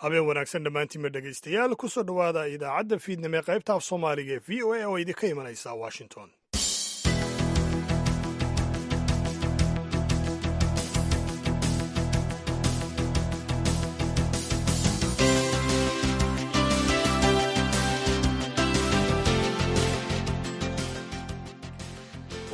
habeen wanaagsan dhammaantiinma dhegaystayaal ku soo dhowaada idaacadda fiidnimo ee qaybta af soomaaliga ee v o a oo idinka imanaysa washington.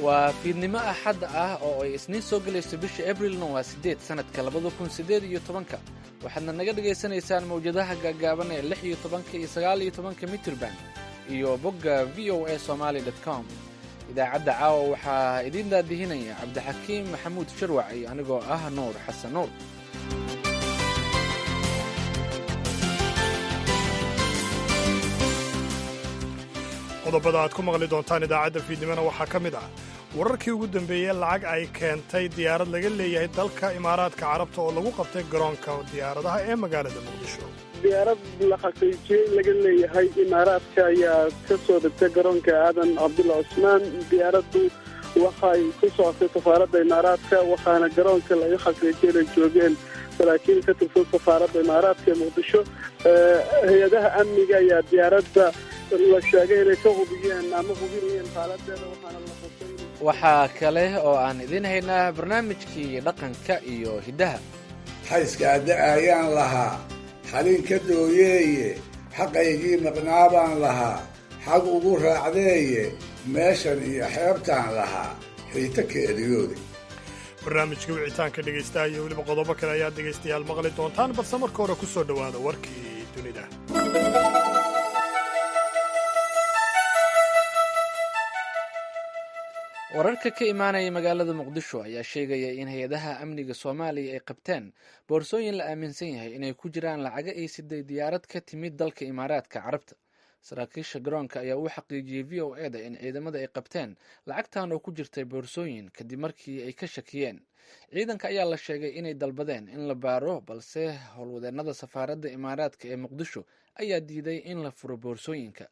waa fiidnimo axad ah oo ay isniin soo gelayso bisha abrilna waa 8 sanadka 2018 waxaadna naga dhagaysanaysaan mawjadaha gaagaaban ee 16 iyo 19 mitrban iyo bogga v o a somaly.com. idaacadda caawa waxaa idiin daadihinaya cabdixakiim maxamuud sharwac iyo anigoo ah nuur xasan nuur. qodobada aad ku maqli doontaan idaacadda fiidnimona waxaa ka mid ah wararkii ugu dambeeyey lacag ay keentay diyaarad laga leeyahay dalka imaaraadka carabta oo lagu qabtay garoonka diyaaradaha ee magaalada muqdisho. diyaarad la xaqiijiyey laga leeyahay imaaraadka ayaa ka soo degtay garoonka aadan cabdulla cusmaan. diyaaraddu waxay ku socotay safaaradda imaaraadka waxaana garoonka laga xaqiijiyey inay joogeen saraakiil ka tirsan safaaradda imaaraadka ee muqdisho. hay-adaha amniga ayaa diyaaradda la sheegay inay ka hubiyeen ama hubinayeen xaaladeeda waxaana la qosay. waxaa kale oo aan idiin haynaa barnaamijkii dhaqanka iyo hiddaha. xayskaada ayaan lahaa xalin ka dooyeeye xaqaygii maqnaa baan lahaa xag ugu raacdeeye meeshan iyo xeebtaan lahaa xiita keeliyoodi. barnaamijka wicitaanka dhegaystaha iyo weliba qodobo kale ayaad dhegaystayaal maqli doontaan balse marka hore ku soo dhowaada warkii dunida. wararka ka imaanaya magaalada muqdisho ayaa sheegaya in hay-adaha amniga soomaaliya ay qabteen boorsooyin la aaminsan yahay inay ku jiraan lacago ay siday diyaarad ka timid dalka imaaraadka carabta. saraakiisha garoonka ayaa u xaqiijiyey v o e da in ciidamada ay qabteen lacagtan oo ku jirtay boorsooyin kadib markii ay ka shakiyeen. ciidanka ayaa la sheegay inay dalbadeen in la baaro balse howlwadeennada safaaradda imaaraadka ee muqdisho ayaa diiday in la furo boorsooyinka.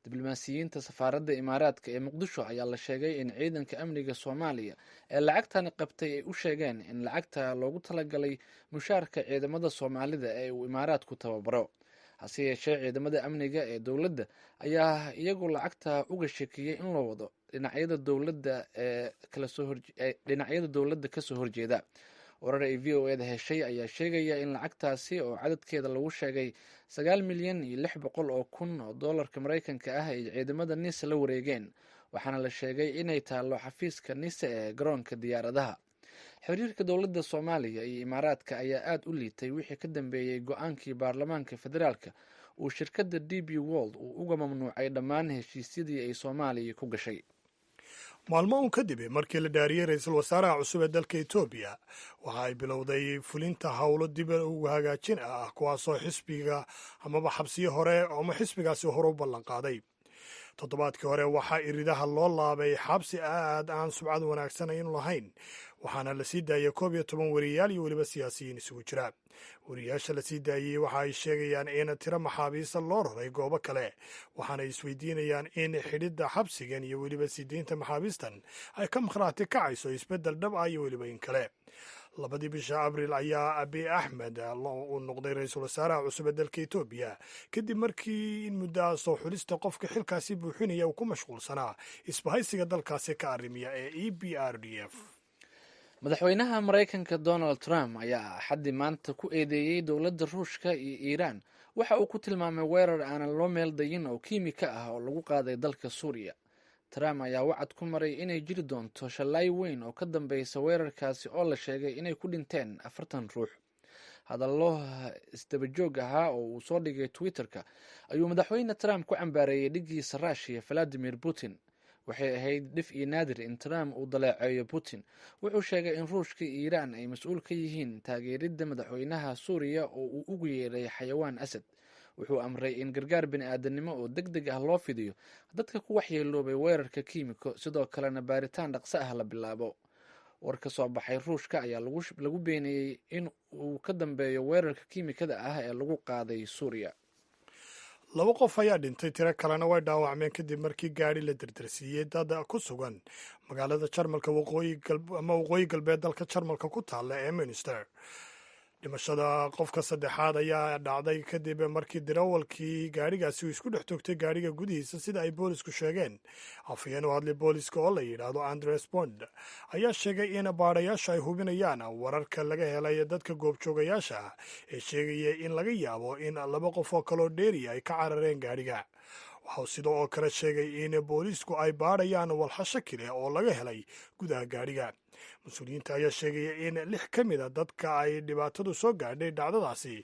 diblomaasiyiinta safaaradda imaaraadka ee muqdisho ayaa la sheegay in ciidanka amniga soomaaliya ee lacagtani qabtay ay u sheegeen in lacagta loogu talagalay mushaarka ciidamada soomaalida ee uu imaaraadku tababaro. hase yeeshee ciidamada amniga ee dowladda ayaa iyagu lacagta uga shakiyey in loo wado dhinacyada dowladda kasoo horjeeda. warar ay v o e da heshay ayaa sheegaya in lacagtaasi oo cadadkeeda lagu sheegay 9,600,000 oo doolarka maraykanka ah ay ciidamada nisa la wareegeen waxaana la sheegay inay taallo xafiiska nisa ee garoonka diyaaradaha. xiriirka dowladda soomaaliya iyo imaaraadka ayaa aad u liitay wixii ka dambeeyey go-aankii baarlamaanka federaalka uu shirkadda d b wold uu uga mamnuucay dhammaan heshiisyadii ay soomaaliya ku gashay. maalmo uun kadib markii la dhaariyey ra-iisul wasaaraha cusub ee dalka etoobiya waxa ay bilowday fulinta howlo dib uga hagaajin ah kuwaasoo xisbiga amaba xabsiyo hore ama xisbigaasi hore u ballanqaaday. toddobaadkii hore waxaa iridaha loo laabay xabsi aad aan subcad wanaagsanayn lahayn waxaana la sii daayay 11 wariyaal iyo weliba siyaasiyiin isugu jira. wariyaasha la sii daayey waxa ay sheegayaan in tiro maxaabiista loo raray goobo kale waxaana ay isweydiinayaan in xidhidda xabsigan iyo weliba sii deynta maxaabiistan ay ka makhraati kacayso isbeddel dhab ah iyo weliba in kale. 2 bisha abriil ayaa abiy axmed uu noqday ra-iisul wasaaraha cusub ee dalka etoobiya kadib markii in muddo soo xulista qofka xilkaasi buuxinaya uu ku mashquulsanaa isbahaysiga dalkaasi ka arrimiya ee e b r d f. madaxweynaha maraykanka donald trump ayaa axaddii maanta ku eedeeyey dowladda ruushka iyo iiraan waxa uu ku tilmaamay weerar aanan loo meel dayin oo kiimika ah oo lagu qaaday dalka suuriya. trump ayaa wacad ku maray inay jiri doonto shallay weyn oo ka dambeysa weerarkaasi oo la sheegay inay ku dhinteen 40 ruux. hadallo isdabajoog ahaa oo uu soo dhigay twitter-ka ayuu madaxweyne trump ku cambaareeyey dhiggiisa ruushiya valadimir putin. waxay ahayd dhif iyo naadir in trump uu daleeceeyo putin. wuxuu sheegay in ruushka iyo iiraan ay mas-uul ka yihiin taageeridda madaxweynaha suuriya oo uu ugu yeeray xayawaan asad. wuxuu amray in gargaar bini-aadanimo oo deg deg ah loo fidiyo dadka ku waxyeeloobay weerarka kiimiko sidoo kalena baaritaan dhaqso ah la bilaabo. war ka soo baxay ruushka ayaa lagu beeniyey in uu ka dambeeyo weerarka kiimikada ah ee lagu qaaday suuriya. 2 qof ayaa dhintay tiro kalena way dhaawacmeen kadib markii gaadhi la dardarsiiyey dad ku sugan magaalada jarmalka waqooyi galbeed dalka jarmalka ku taalla ee minster. dhimashada qofka saddexaad ayaa dhacday kadib markii darawalkii gaadhigaasi uu isku dhex toogtay gaadhiga gudihiisa sida ay boolisku sheegeen. afhayeen u hadlay booliska oo la yidhaahdo Andres Bond ayaa sheegay in baadhayaashu ay hubinayaan wararka laga helay dadka goobjoogayaasha ah ee sheegaya in laga yaabo in laba qof oo kaloo dheeriya ay ka carareen gaadhiga. waxau sidoo oo kale sheegay in boolisku ay baadhayaan walxasho kale oo laga helay gudaha gaadhiga. mas-uuliyiinta ayaa sheegaya in 6 ka mid a dadka ay dhibaatadu soo gaadhay dhacdadaasi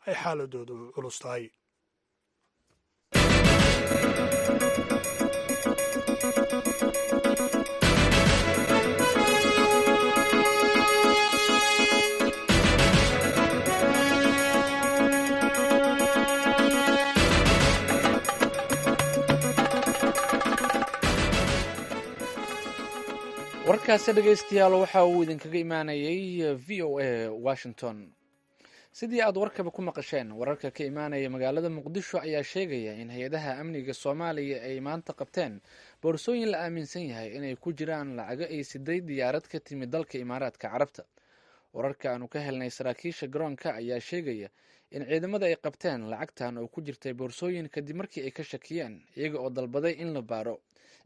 ay xaaladoodu culus tahay. warkaasi dhegaystayaal waxa uu idinkaga imaanayay v o a washington. sidii aad warkaba ku maqasheen, wararka ka imaanaya magaalada muqdisho ayaa sheegaya in hay-adaha amniga soomaaliya ay maanta qabteen boorsooyin la aaminsan yahay inay ku jiraan lacago ay siday diyaarad ka timid dalka imaaraadka carabta. wararka aanu ka helnay saraakiisha garoonka ayaa sheegaya in ciidamada ay qabteen lacagtan oo ku jirtay boorsooyin kadib markii ay ka shakiyeen, iyaga oo dalbaday in la baaro.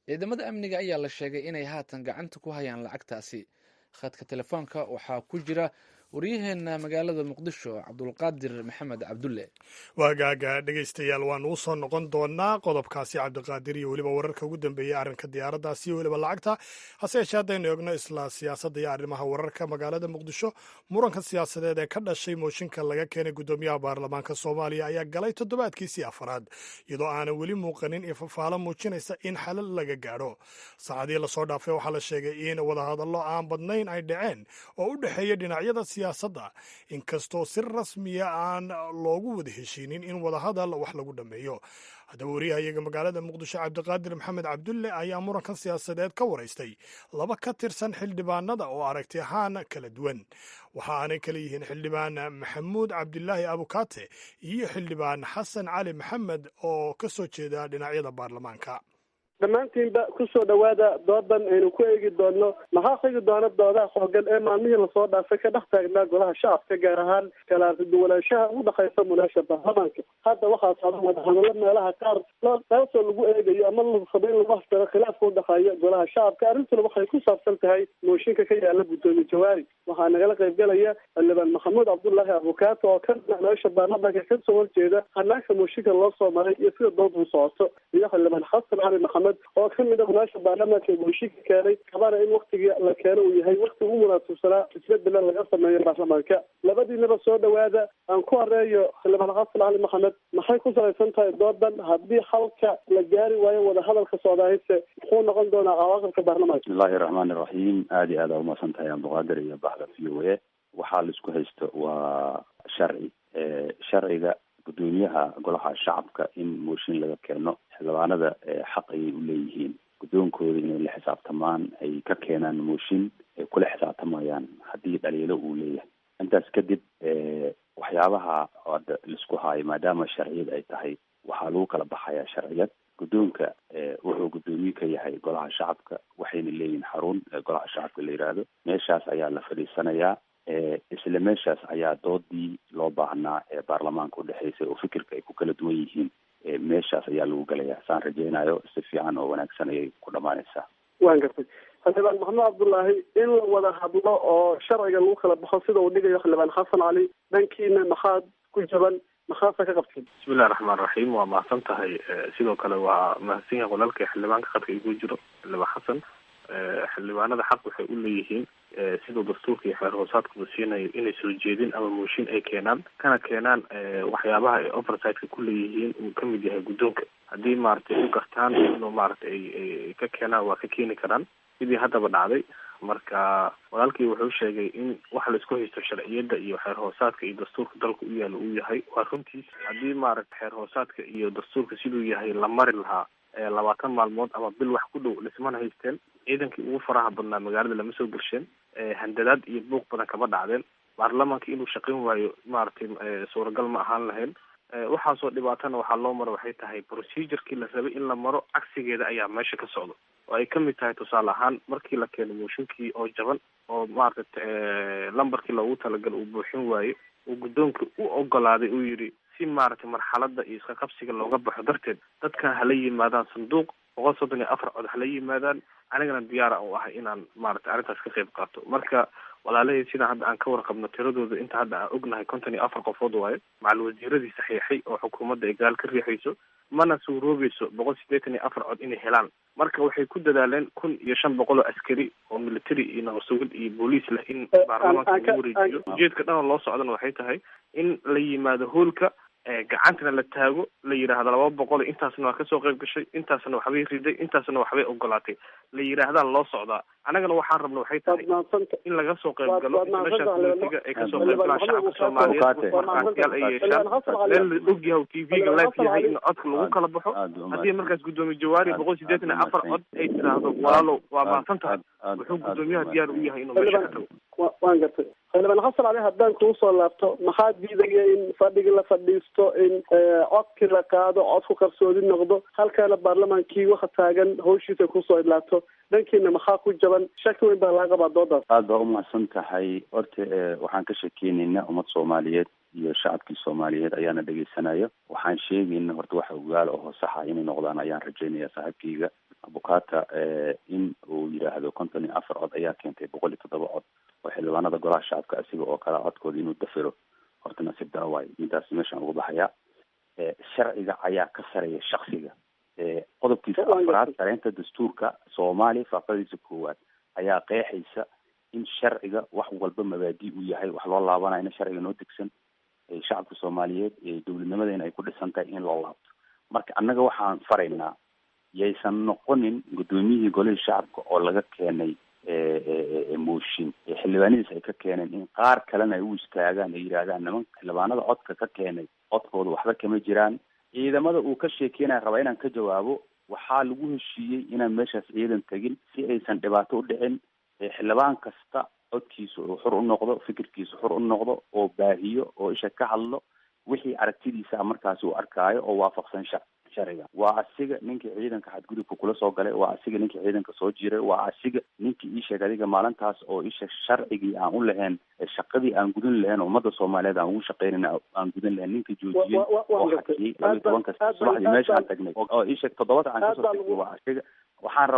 ciidamada amniga ayaa la sheegay inay haatan gacanta ku hayaan lacagtaasi. khadka telefoonka waxaa ku jira waryaheena magaalada muqdisho cabdulqaadir maxamed cabdulle. waagaaga dhegaystayaal waanu u soo noqon doonaa qodobkaasi cabdiqaadir iyo weliba wararka ugu dambeeyey arrinka diyaaradaasi iyo weliba lacagta. hase yeeshee haddaynu eegno isla siyaasadda iyo arrimaha wararka magaalada muqdisho, muranka siyaasadeed ee ka dhashay mooshinka laga keenay guddoomiyaha baarlamaanka soomaaliya ayaa galay toddobaadkiisii afaraad, iyadoo aanan weli muuqanin ifafaalo muujinaysa in xalal laga gaadho. saacadii lasoo dhaafay waxaa la sheegay in wadahadallo aan badnayn ay dhaceen oo u dhexeeya dhinacyada siyaasadda, inkastoo si rasmiya aan loogu wada heshiinin in wadahadal wax lagu dhammeeyo. haddaba wariyahayaga magaalada muqdisho cabdiqaadir maxamed cabdulle ayaa murankan siyaasadeed ka waraystay 2 ka tirsan xildhibaanada oo aragti ahaan kala duwan. waxa aanay kala yihiin xildhibaan maxamuud cabdilaahi abukaate iyo xildhibaan xasan cali maxamed oo ka soo jeeda dhinacyada baarlamaanka. dhammaantiinba kusoo dhawaada doodan aynu ku eegi doonno maxaa xigi doona doodaha xoogan ee maalmihii lasoo dhaafay ka dhex taagnaa golaha shacabka, gaar ahaan kala duwanaanshaha u dhexaysa munaasha baarlamaanka. hadda waxaa socda wadahadallo meelaha qaar taasoo lagu eegayo ama la rabo in lagu haftaro khilaafka udhexeeya golaha shacabka. arrintuna waxay ku saabsan tahay mooshinka ka yaala guddoomiye jawaari. waxaa nagala qaybgalaya xildhibaan maxamuud cabdulaahi abukaato oo ka meesha baarlamaanka ka soo horjeeda hanaanka mooshinka loo soo maray iyo sida dood u socoto, iyo xildhibaan xasan cali maxamed oo ka mid a munaasha baarlamaanka ee mooshinka keenay kabana in waktigii la keeno uu yahay wakti ugu munaasabsanaa isbedela laga sameeyo baarlamaanka. labadiinaba soo dhawaada. aan ku horeeyo xildhibaan xasan cali maxamed, maxay ku salaysan tahay doodan? haddii xalka la gaari waayo wadahadalka socdaahise muxuu noqon doonaa cawaaqibka baarlamaanka? bismillahi raxmaani raxiim. aada iyo aada umahadsan tahay cabdiqaadir iyo bahda v o a. waxaa la isku haysto waa sharci. sharciga guddoomiyaha golaha shacabka in mooshin laga keeno, xildhibaanada xaq ayay u leeyihiin guddoonkooda inay la xisaabtamaan, ay ka keenaan mooshin ay kula xisaabtamayaan haddii dhaliilo uu leeyahay. intaas kadib waxyaabaha hadda laisku haayo, maadaama sharciyad ay tahay, waxaa lagu kala baxayaa sharciyad. guddoonka wuxuu guddoomiye ka yahay golaha shacabka, waxayna leeyihiin xarun golaha shacabka la yidhaahdo. meeshaas ayaa la fadhiisanayaa. isla meeshaas ayaa doodii loo baahnaa ee baarlamaanka udhexeysay oo fikirka ay ku kala duwan yihiin, meeshaas ayaa lagu gelayaa. saan rajeynayo si fiican oo wanaagsan ayay ku dhamaanaysaa. waan gartay. xildhibaan maxamed cabdulaahi, in la wada hadlo oo sharciga lagu kala baxo sida uu dhigayo xildhibaan xasan cali, dhankiina maxaad ku jaban, maxaasa ka qabteen? bismillahi raxmaan raxiim. waa mahadsan tahay. sidoo kale waa mahadsan yahay walaalkay xildhibaanka khadka igu jiro xildhibaan xasan. xildhibaanada xaq waxay u leeyihiin siduu dastuurka iyo xeer hoosaadkuba siinayo inay soo jeedin ama mooshin ay keenaan, kana keenaan waxyaabaha ay oversightka ku leeyihiin uu ka mid yahay guddoonka. haddii maaragtay u gartaan inuu maaragtay ay ka keenaan waa ka keeni karaan, sidii haddaba dhacday. marka walaalkii wuxuu sheegay in waxa laisku haysto sharciyadda iyo xeer hoosaadka iyo dastuurka dalka u yaalo uu yahay. waa runtiis. haddii maaragtay xeer hoosaadka iyo dastuurka siduu yahay la mari lahaa 20 maalmood ama bil wax ku dhow dhismana haysteen, ciidankii ugu faraha badnaa magaalada lama soo gelsheen, handadaad iyo buuq badan kama dhacdeen. baarlamaanka inuu shaqayn waayo maaragtay suuragal ma ahaan lahayn. waxaasoo dhibaatana waxaa loo maro waxay tahay procedurkii la rabay in la maro cagsigeeda ayaa meesha ka socdo, oo ay kamid tahay tusaale ahaan markii la keeno mooshinkii oo jaban oo maaragtay lambarkii loogu talagalay uu buuxin waayo, uu guddoonka u ogolaaday uu yidhi si maaragtay marxalada iyo iska qabsiga looga baxo darteed dadkan hala yimaadaan sanduuq 134 cod hala yimaadaan, anigana diyaara u ahay inaan maaragtay arrintaas ka qayb qaato. marka walaalahey sidaan hadda aan ka warqabno tiradooda inta hadda aan ognahay 54 qofood waaye, macal wasiiradii saxiixay oo xukuumadda ay gaal ka riixayso, mana suuroobayso 184 cod inay helaan. marka waxay ku dadaaleen 1500 oo askari oo military iyo nabad-sugid iyo booliis leh in baarlamaanka lagu wareejiyo. ujeedka dhan oo loo socdana waxay tahay in la yimaado hoolka, gacantana la taago, la yidhaahdo 200 intaasna waa kasoo qayb gashay, intaasna waxbay riday, intaasna waxbay ogolaatay, la yidhaahdaa loo socdaa. annagana waxaan rabna waxay tahay in laga soo qayb galo meeshaas politiga ay kasoo qayb galaan shacabka Soomaaliyeed, markaasyaal ay yeeshaan meel la og yahay TV-ga live yahay in codka lagu kala baxo. haddii markaas guddoomiye Jawaari 184 cod ay tiraahdo walaalow waa mahadsan tahay, wuxuu guddoomiyaha diyaar u yahay inuu meesha ka tago. waan gartay xildhibaan xasan cali, haddaan kuu soo laabto, maxaa diidaya in fadhigi la fadhiisto, in codkii la qaado, codku qarsoodi noqdo, halkaana baarlamaankii waxa taagan hawshiisa kusoo idlaato, dhankiina maxaa ku jaban? shaki weyn baa laga qabaa doodaas. aad baa umahadsan tahay. horta waxaan ka sheekeynaynaa ummad Soomaaliyeed iyo shacabkii Soomaaliyeed ayaana dhegeysanaya. waxaan sheegaynaa horta waxa ogaal oo saxa inay noqdaan ayaan rajaynayaa saaxiibkayga abukaata in uu yidhaahdo 54 cod ayaa keentay 107 cod oo xildhibaanada golaha shacabka asiga oo kala codkooda inuu dafiro, horta nasiib daro waayo. intaas meeshaan uga baxaya. sharciga ayaa ka sareeya shaksiga. qodobkiisa 4 sareynta dastuurka Soomaaliya faaqadiisa 1 ayaa qeexaysa in sharciga wax walba mabaadi u yahay, wax loo laabanayo in sharciga noo degsan shacabka Soomaaliyeed dowladnimadeena ay ku dhisan tahay in loo laabto. marka annaga waxaan faraynaa yaysan noqonin guddoomiyihii golihii shacabka oo laga keenay mooshin xildhibaanadiis ay ka keeneen in qaar kalena ay u istaagaan ay yidhaahdaan niman xildhibaanada codka ka keenay codkooda waxba kama jiraan. ciidamada uu ka sheekeynaya rabaa inaan ka jawaabo, waxaa lagu heshiiyey inaan meeshaas ciidan tegin si aysan dhibaato u dhicin. xildhibaan kasta codkiisa oo xur u noqdo, fikirkiisa xur u noqdo, oo baahiyo, oo isha ka hadlo wixii aragtidiisa markaasi uu arkaayo oo waafaqsan sharciga. waa asiga ninkii ciidanka xadgudubka kula soo galay, waa asiga ninkii ciidanka soo jiray, waa asiga ninkii ii sheeg adiga maalintaas oo isha sharcigii aan u lahayn, shaqadii aan gudan lahayn, ummadda Soomaaliyeed aan ugu shaqeynayna aan gudan lahayn, ninkii joojiyey oo xakiyey 12 subaxdii meesha aan tagnay oo ii sheeg 7 aan kasoo tagnay waa asiga. waxaan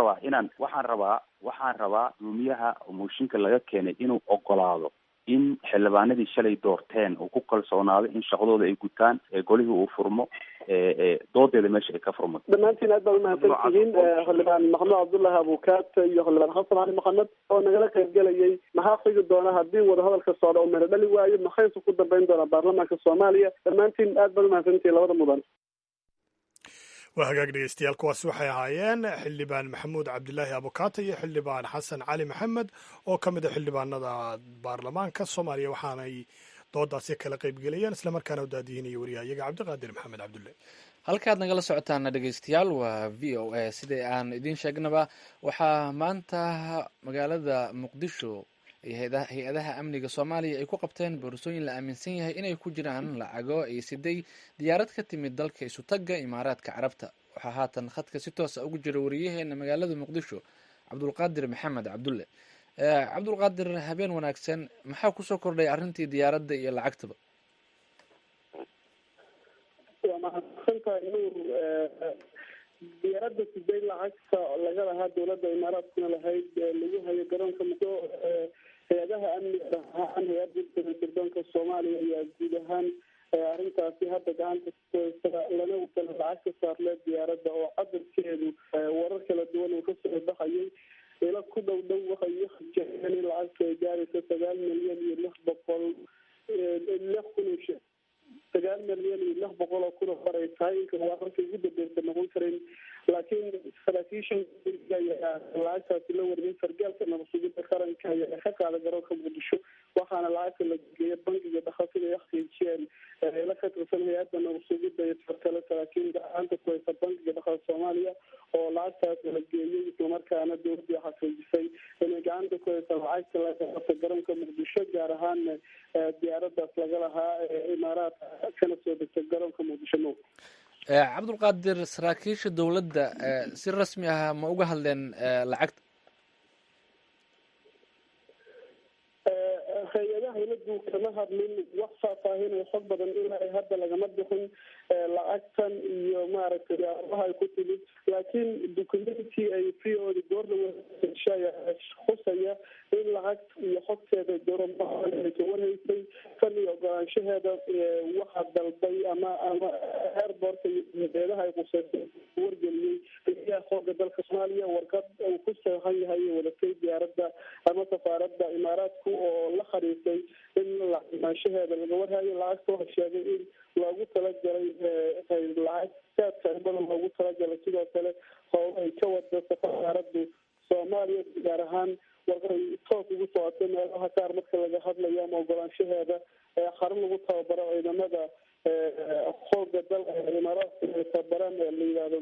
rabaa gudoomiyaha mooshinka laga keenay inuu ogolaado in xildhibaanadii shalay doorteen uu ku kalsoonaado in shaqadooda ay gutaan, golihii uu furmo, doodeeda meesha ay ka furmato. dhammaantiin aad baad umahadsantihiin xildhibaan maxamed cabdullaahi abukaata iyo xildhibaan xasan cali maxamed oo nagala qaybgelayay. maxaa xigi doona haddii wadahadalka socda oo meelo dhali waayo? maxayse ku dambeyn doonaa baarlamaanka Soomaaliya? dhammaantiin aad baad umahadsantihiin labada mudan. waa hagaag dhegeystayaal, kuwaasi waxay ahaayeen xildhibaan maxamuud cabdilaahi abukaata iyo xildhibaan xasan cali maxamed oo ka mid a xildhibaanada baarlamaanka Soomaaliya, waxaanay doodaasi kala qaybgelayeen islamarkaana u daadihinaya wariyahayaga cabdiqaadir maxamed cabdulle. halkaad nagala socotaana dhegeystayaal waa VOA. sidai aan idiin sheegnaba waxaa maanta magaalada Muqdisho hay-adaha amniga Soomaaliya ay ku qabteen boorsooyin la aaminsan yahay inay ku jiraan lacago ay siday diyaarad ka timid dalka isu tagga Imaaraadka Carabta. waxaa haatan khadka si toos ah ugu jira wariyaheena magaalada Muqdisho Cabdulqaadir maxamed cabdulle. Cabdulqaadir, habeen wanaagsan. maxaa kusoo kordhay arrintii diyaaradda iyo lacagtaba? waa mahadsantahay nuur. diyaaradda siday lacagta laga lahaa dowladda Imaaraadkuna lahayd lagu hayo garoonka muddo hay-adaha amniga ahaan hay-adda sirdoonka Soomaaliya ayaa guud ahaan arrintaasi hadda gacanta lana wadala lacagta saarlee diyaaradda oo cadarkeedu warar kala duwan uu kasoo baxayay. ila ku dhow waxay ujeedeen in lacagta ay gaarayso 9,600,000 ay tahay. inka wararka ugu dambeysay noqon karin, laakiin saraakiishan lacagtaasi la wariyay sargaalka nabad-sugidda qaranka ayaa ka qaaday garoonka Muqdisho, waxaana lacagta la geeyay bangiga dhaqaatiga ay xaqiijiyeen ila ka tirsan hay-adda nabad-sugidda iyo sarkale saraakiil gacanta ku haysa bangiga dhaqaatiga Soomaaliya oo lacagtaas la geeyay, islamarkaana dowladda xaqiijisay inay gacanta ku haysa lacagta laga qabtay garoonka Muqdisho, gaar ahaan diyaaradaas laga lahaa Imaaraadka kana soo degtay garoonka Muqdisho. Cabdulqaadir, saraakiisha dowladda si rasmi ah ma uga hadleen lacagta? hay-adaha dowladdu kama hadlin wax faahfaahin oo xog badan ilaa hadda lagama bixin lacagtan iyo maaragtay arrimaha ay ku timid laakiin documenty ay fiyoodi goordhawa khusaya in lacag iyo xogteeda dowladda ka warhaysay kan iyo ogolaanshaheeda waxa dalbay ama airportka iyo hay'adaha ay quseysay wargeliyey taliyaha xoogga dalka Soomaaliya warqad uu ku saxan yahay wadatay diyaaradda ama safaaradda imaaraadku oo la xariisay in lacagtaashaheeda laga warhayo lacagta oo sheegay in loogu talagalay lacagtaadka badan loogu talagalay sidoo kale howlo ay ka wada safaaraddu Soomaaliya gaar ahaan waxay toos ugu socotay meelaha qaar marka laga hadlayo ama ogolaanshaheeda xarun lagu tababaro ciidamada xoogga dalka imaaraadka tababaran ee la yidhaahdo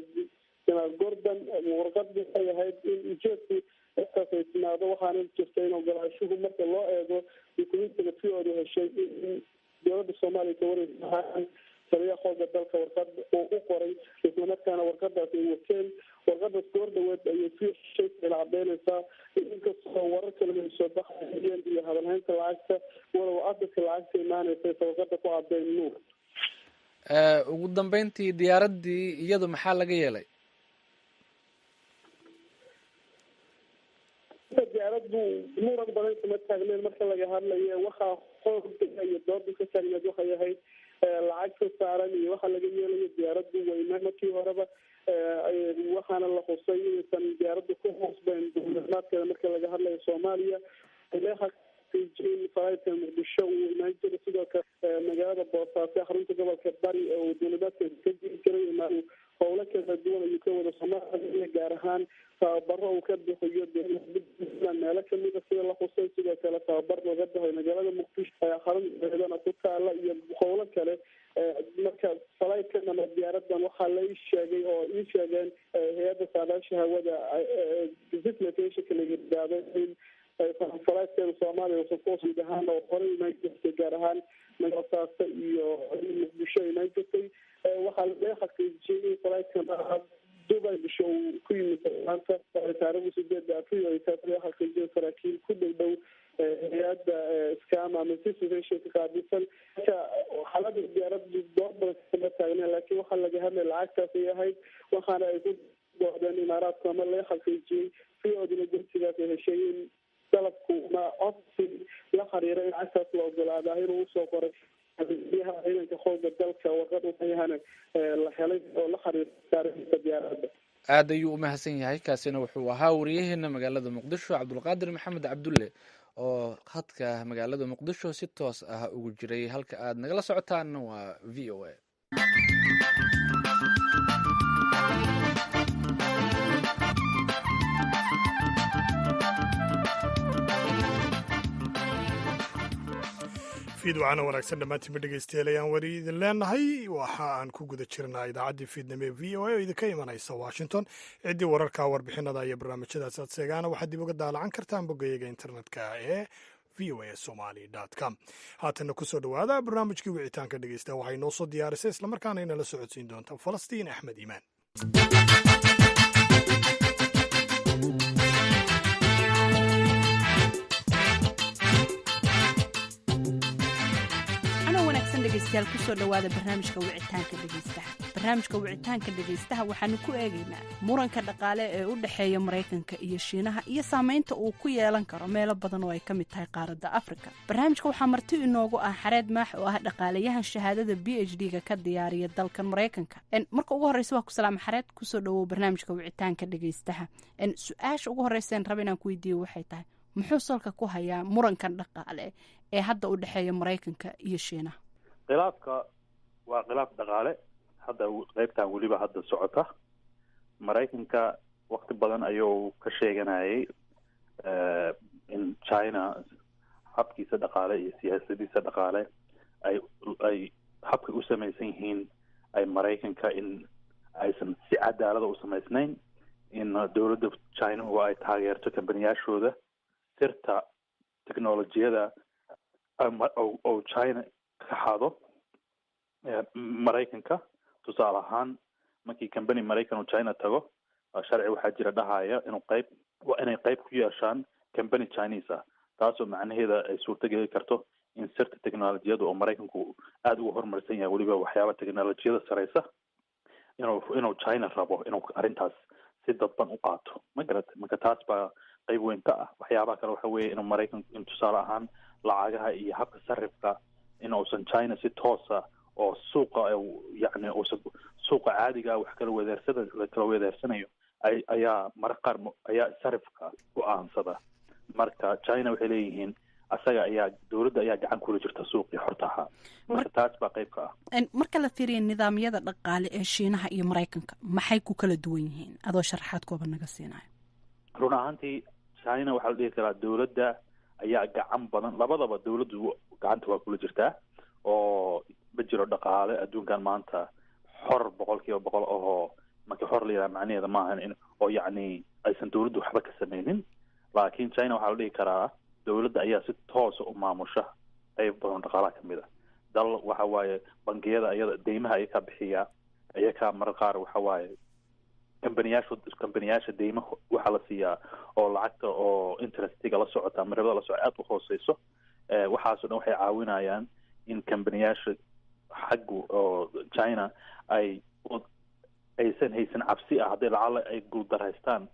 General Gordon warqadii ay ahayd in ujeedku intaas ay timaado waxaana jirta in ogolaanshuhu marka loo eego dukumiintiga fiyoodi heshay in dowladda Soomaaliya ka waraysan taliyaha xoogga dalka warqad uu u qoray islamarkaana warqadaas ay wateen warqadaas goordhaweed ayay fiishay cadeynaysaa inkastoo warar kale ay soo baxayeen iyo hadalhaynta lacagta walow asalka lacagta imaanaysa warqada ku cadeyn nuur ugu dambeyntii diyaaraddii iyadu maxaa laga yeelay diyaaraddu muran badan kuma taagneed marka laga hadlayo waxaa xoogga iyo dooda ka taagneed waxay ahayd lacagta saaran iyo waxa laga yeelayo diyaaraddu weyna markii horeba waxaana la xusay inaysan diyaaraddu ku hoosbeyn dowladnimadkeeda marka laga hadlayo Soomaaliya faraydka muqdisho uu imaan jiray sidoo kale magaalada boosaaso xarunta gobolka bari oo dowladda ka jiri jiray imaan howlo kala duwan ayuu ka wada Soomaaliya gaar ahaan tababaro uu ka bixiyo meelo kamid ah sida la xusay sidoo kale tababar laga bixiyo magaalada muqdisho xarunta ku taala iyo howlo kale marka faraydkan ama diyaaradan waxaa la sheegay oo ii sheegeen hay'adda saadaasha hawada visitation la yiraahdo in faraydkan Soomaaliya oo qoys ahaan oo qoray ma jirtay gaar ahaan magaalada iyo muqdisho imaan jirtay waxaa la xaqiijiyay in faraydkan Dubai bisho ku yimid maanta taariikhda 8 Abriil ay tahay xaqiijin saraakiil ku dhow hay'adda iskaama ama situation ka qaadisan xaaladda diyaaradda doorba ka taagnaa laakiin waxaa laga hadlay lacagtaas ay ahayd waxaana ay ku doodeen imaaraadka ama la xaqiijiyay fiyoodina gurtigaas ay heshay in dalabku ma codsi la xiriira in lacagtaas la ogolaado inuu usoo qoray biyaha ciidanka xoogga dalka warqad waxayahana la helay oo la xiriirta diyaaradda aad ayuu u mahadsan yahay kaasina wuxuu ahaa wariyaheena magaalada muqdisho cabdulqaadir maxamed cabdulle oo khadka magaalada muqdisho si toos ah ugu jiray halka aad nagala socotaanna waa VOA fiidwacana wanaagsan dhammaantiinba dhegeystayaal ayaan wari idin leenahay waxa aan ku guda jirnaa idaacaddii fiidnimo ee v o a oo idinka imanaysa washington ciddii wararka warbixinada iyo barnaamijyadaas aad seegaana waxaad dib uga daalacan kartaan boggayaga internetka ee v o a somali com haatanna kusoo dhowaada barnaamijkii wicitaanka dhegeysta waxay noo soo diyaarisay islamarkaana inala socodsiin doonta falastiin axmed iimaan dhegeystayaal kusoo dhawaada barnaamijka wicitaanka dhegeystaha barnaamijka wicitaanka dhegeystaha waxaanu ku eegaynaa muranka dhaqaale ee u dhexeeya Mareykanka iyo Shiinaha iyo saameynta uu ku yeelan karo meelo badan oo ay ka mid tahay qaaradda Afrika barnaamijka waxaa marti inoogu ah Xareed Maax oo ah dhaqaalayahan shahaadada PhD-ga ka diyaariya dalkan Mareykanka marka ugu horeysa waa ku salaam Xareed kusoo dhawow barnaamijka wicitaanka dhegeystaha su'aasha ugu horeysa rab inaan ku weydiiyo waxay tahay muxuu salka ku hayaa murankan dhaqaale ee hadda u dhexeeya Mareykanka iyo Shiinaha khilaafka waa khilaaf dhaqaale hadda qaybtan weliba hadda socota Mareykanka waqti badan ayuu ka sheeganayay in China habkiisa dhaqaale iyo siyaasadiisa dhaqaale ay habka u samaysan yihiin ay Mareykanka in aysan si cadaalad u samaysnayn in dowladda China oo ay taageerto kambaniyashooda sirta teknolojiyada oo China ka xado Mareykanka tusaale ahaan markii company Mareykan oo China tago sharci waxaa jira dhahaya inay qayb ku yeeshaan company Chinese ah taasoo macnaheeda ay suurtageli karto in sirta technolojiyada oo maraykanku aada ugu horumarsan yahay weliba waxyaaba technolojiyada sareysa inuu China rabo inuu arrintaas si dadban u qaato ma garata marka taas baa qayb weyn ka ah waxyaabaha kale waxa weeye inuu maraykanku in tusaale ahaan lacagaha iyo habka sarifka in uusan China si toosa oo suuqa yacni uusan suuqa caadiga wax kala weedaarsanayo ayaa mararka qaar ayaa sarifka go'aansada marka China waxay leeyihiin asaga ayaa dawladda ayaa gacan kula jirta suuqii xorta ahaa marka taas baa qayb ka ah marka la fiiriyo nidaamyada dhaqaale ee Shiinaha iyo Maraykanka maxay ku kala duwan yihiin adoo sharaxaad kooban naga siinayo run ahaantii China waxaa la dhihi karaa dawladda ayaa gacan badan labadaba dawladdu gacanta waa kula jirtaa oo ma jiro dhaqaale adduunkan maanta xor 100% oo marka xor la yiraahdo macnaheedu maahan in oo yacni aysan dawladdu waxba ka samaynin laakiin China waxaa la dhihi karaa dawladda ayaa si toos u maamusha qayb badan dhaqaalaha ka mid ah dal waxa waaye bangiyada ayada deymaha ay ka bixiya ayaka mararka qaar waxa waaye kambaniyaasha deymaha waxa la siiyaa oo lacagta oo interestiga la socota ama ribada la socota aad u hooseyso waxaasoo dhan waxay caawinayaan in kambaniyaasha xaggu oo China aysan haysan cabsi ah haddii lacala ay guuldaraystaan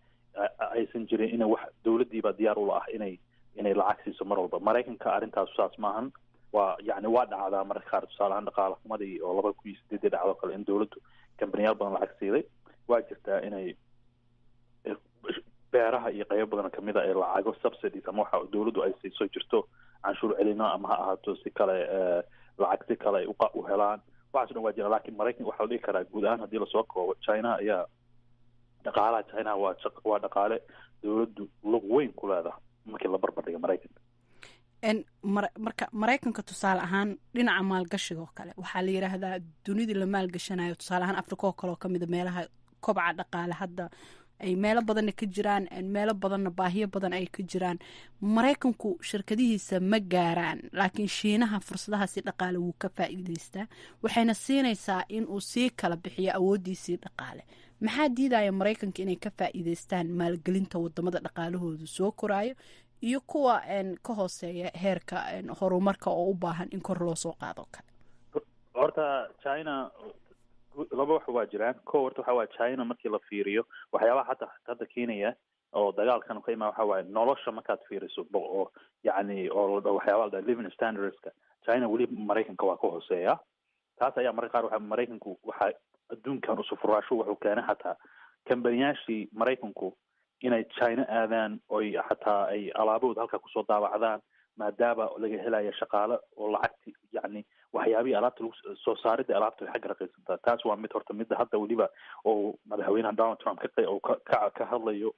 aysan jirin in wax dawladdiiba diyaar ula ah inay lacag siiso mar walba maraykanka arrintaas saas maahan waa yacni waa dhacdaa mararka qaar tusaale ahaan dhaqaale xumadii oo 2008 dhacdo kale in dawladdu kambaniyaal badan lacag siiday waa jirtaa inay beeraha iyo qaybo badan kamid ah ee lacago subsidies ama waxa dawladdu ay siiso jirto canshuur celino ama ha ahaato si kale lacag si kale ay u helaan waxaas dhan waa jira laakiin maraykanka waxaa la dhihi karaa guud ahaan haddii lasoo koobo China ayaa dhaqaalaha China waa dhaqaale dawladdu lug weyn ku leedahay markii la barbardhigo maraykanka marka maraykanka tusaale ahaan dhinaca maalgashiga oo kale waxaa la yiraahdaa dunida la maalgashanayo tusaale ahaan Afrika oo kale oo kamid meelaha kobca dhaqaale hadda ay meelo badan ka jiraan meelo badan baahiyo badan ay ka jiraan maraykanku shirkadihiisa ma gaaraan laakiin Shiinaha fursadaha si dhaqaale uu ka faa'iideystaa waxayna siinaysaa in uu si kala bixiyo awoodiisa dhaqaale maxaa diidaya maraykanka inay ka faa'iideystaan maalgelinta wadamada dhaqaalahoodu soo koraayo iyo kuwa ka hooseeya heerka horumarka oo u baahan in kor loo soo qaado kale horta China laba wax waa jiraan horta waxa waa China markii la fiiriyo waxyaabaha hadda keenaya oo dagaalkan ka imaa waxa waa nolosha markaad fiiriso oo yacni oo waxyaabaha living standardska China weli maraykanka waa ka hooseeya taas ayaa mararka qaar waxa maraykanku waxa adduunkan u sufuraasho wuxuu keenay xataa kambaniyaashii maraykanku inay China aadaan oo xataa ay alaabooda halka kusoo daawacdaan maadaama laga helayo shaqaale oo lacagti yacni waxyaabihii alaabta soo saaridda alaabta xagga raqiisantaa taas waa mid horta midda hadda weliba oo madaxweynaha Donald Trump ka hadlayo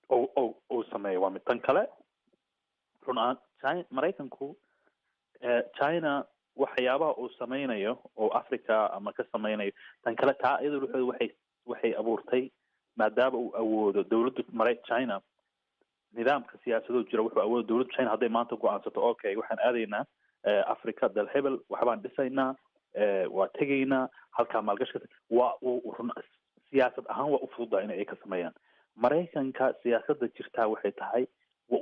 oo sameeyo waa mid tan kale run ahaan maraykanku China waxyaabaha uu sameynayo oo Africa ama ka sameynayo tan kale taa iyadoo waxay abuurtay maadaama uu awoodo dawladda China nidaamka siyaasadoo jira wuxuu awoodo dawladda China hadday maanta go'aansato okay waxaan aadaynaa Africa dal hebel waxbaan dhisaynaa waa tegaynaa halkaa maalgashi waa siyaasad ahaan waa u fududaa in ay ka sameeyaan maraykanka siyaasadda jirtaa waxay tahay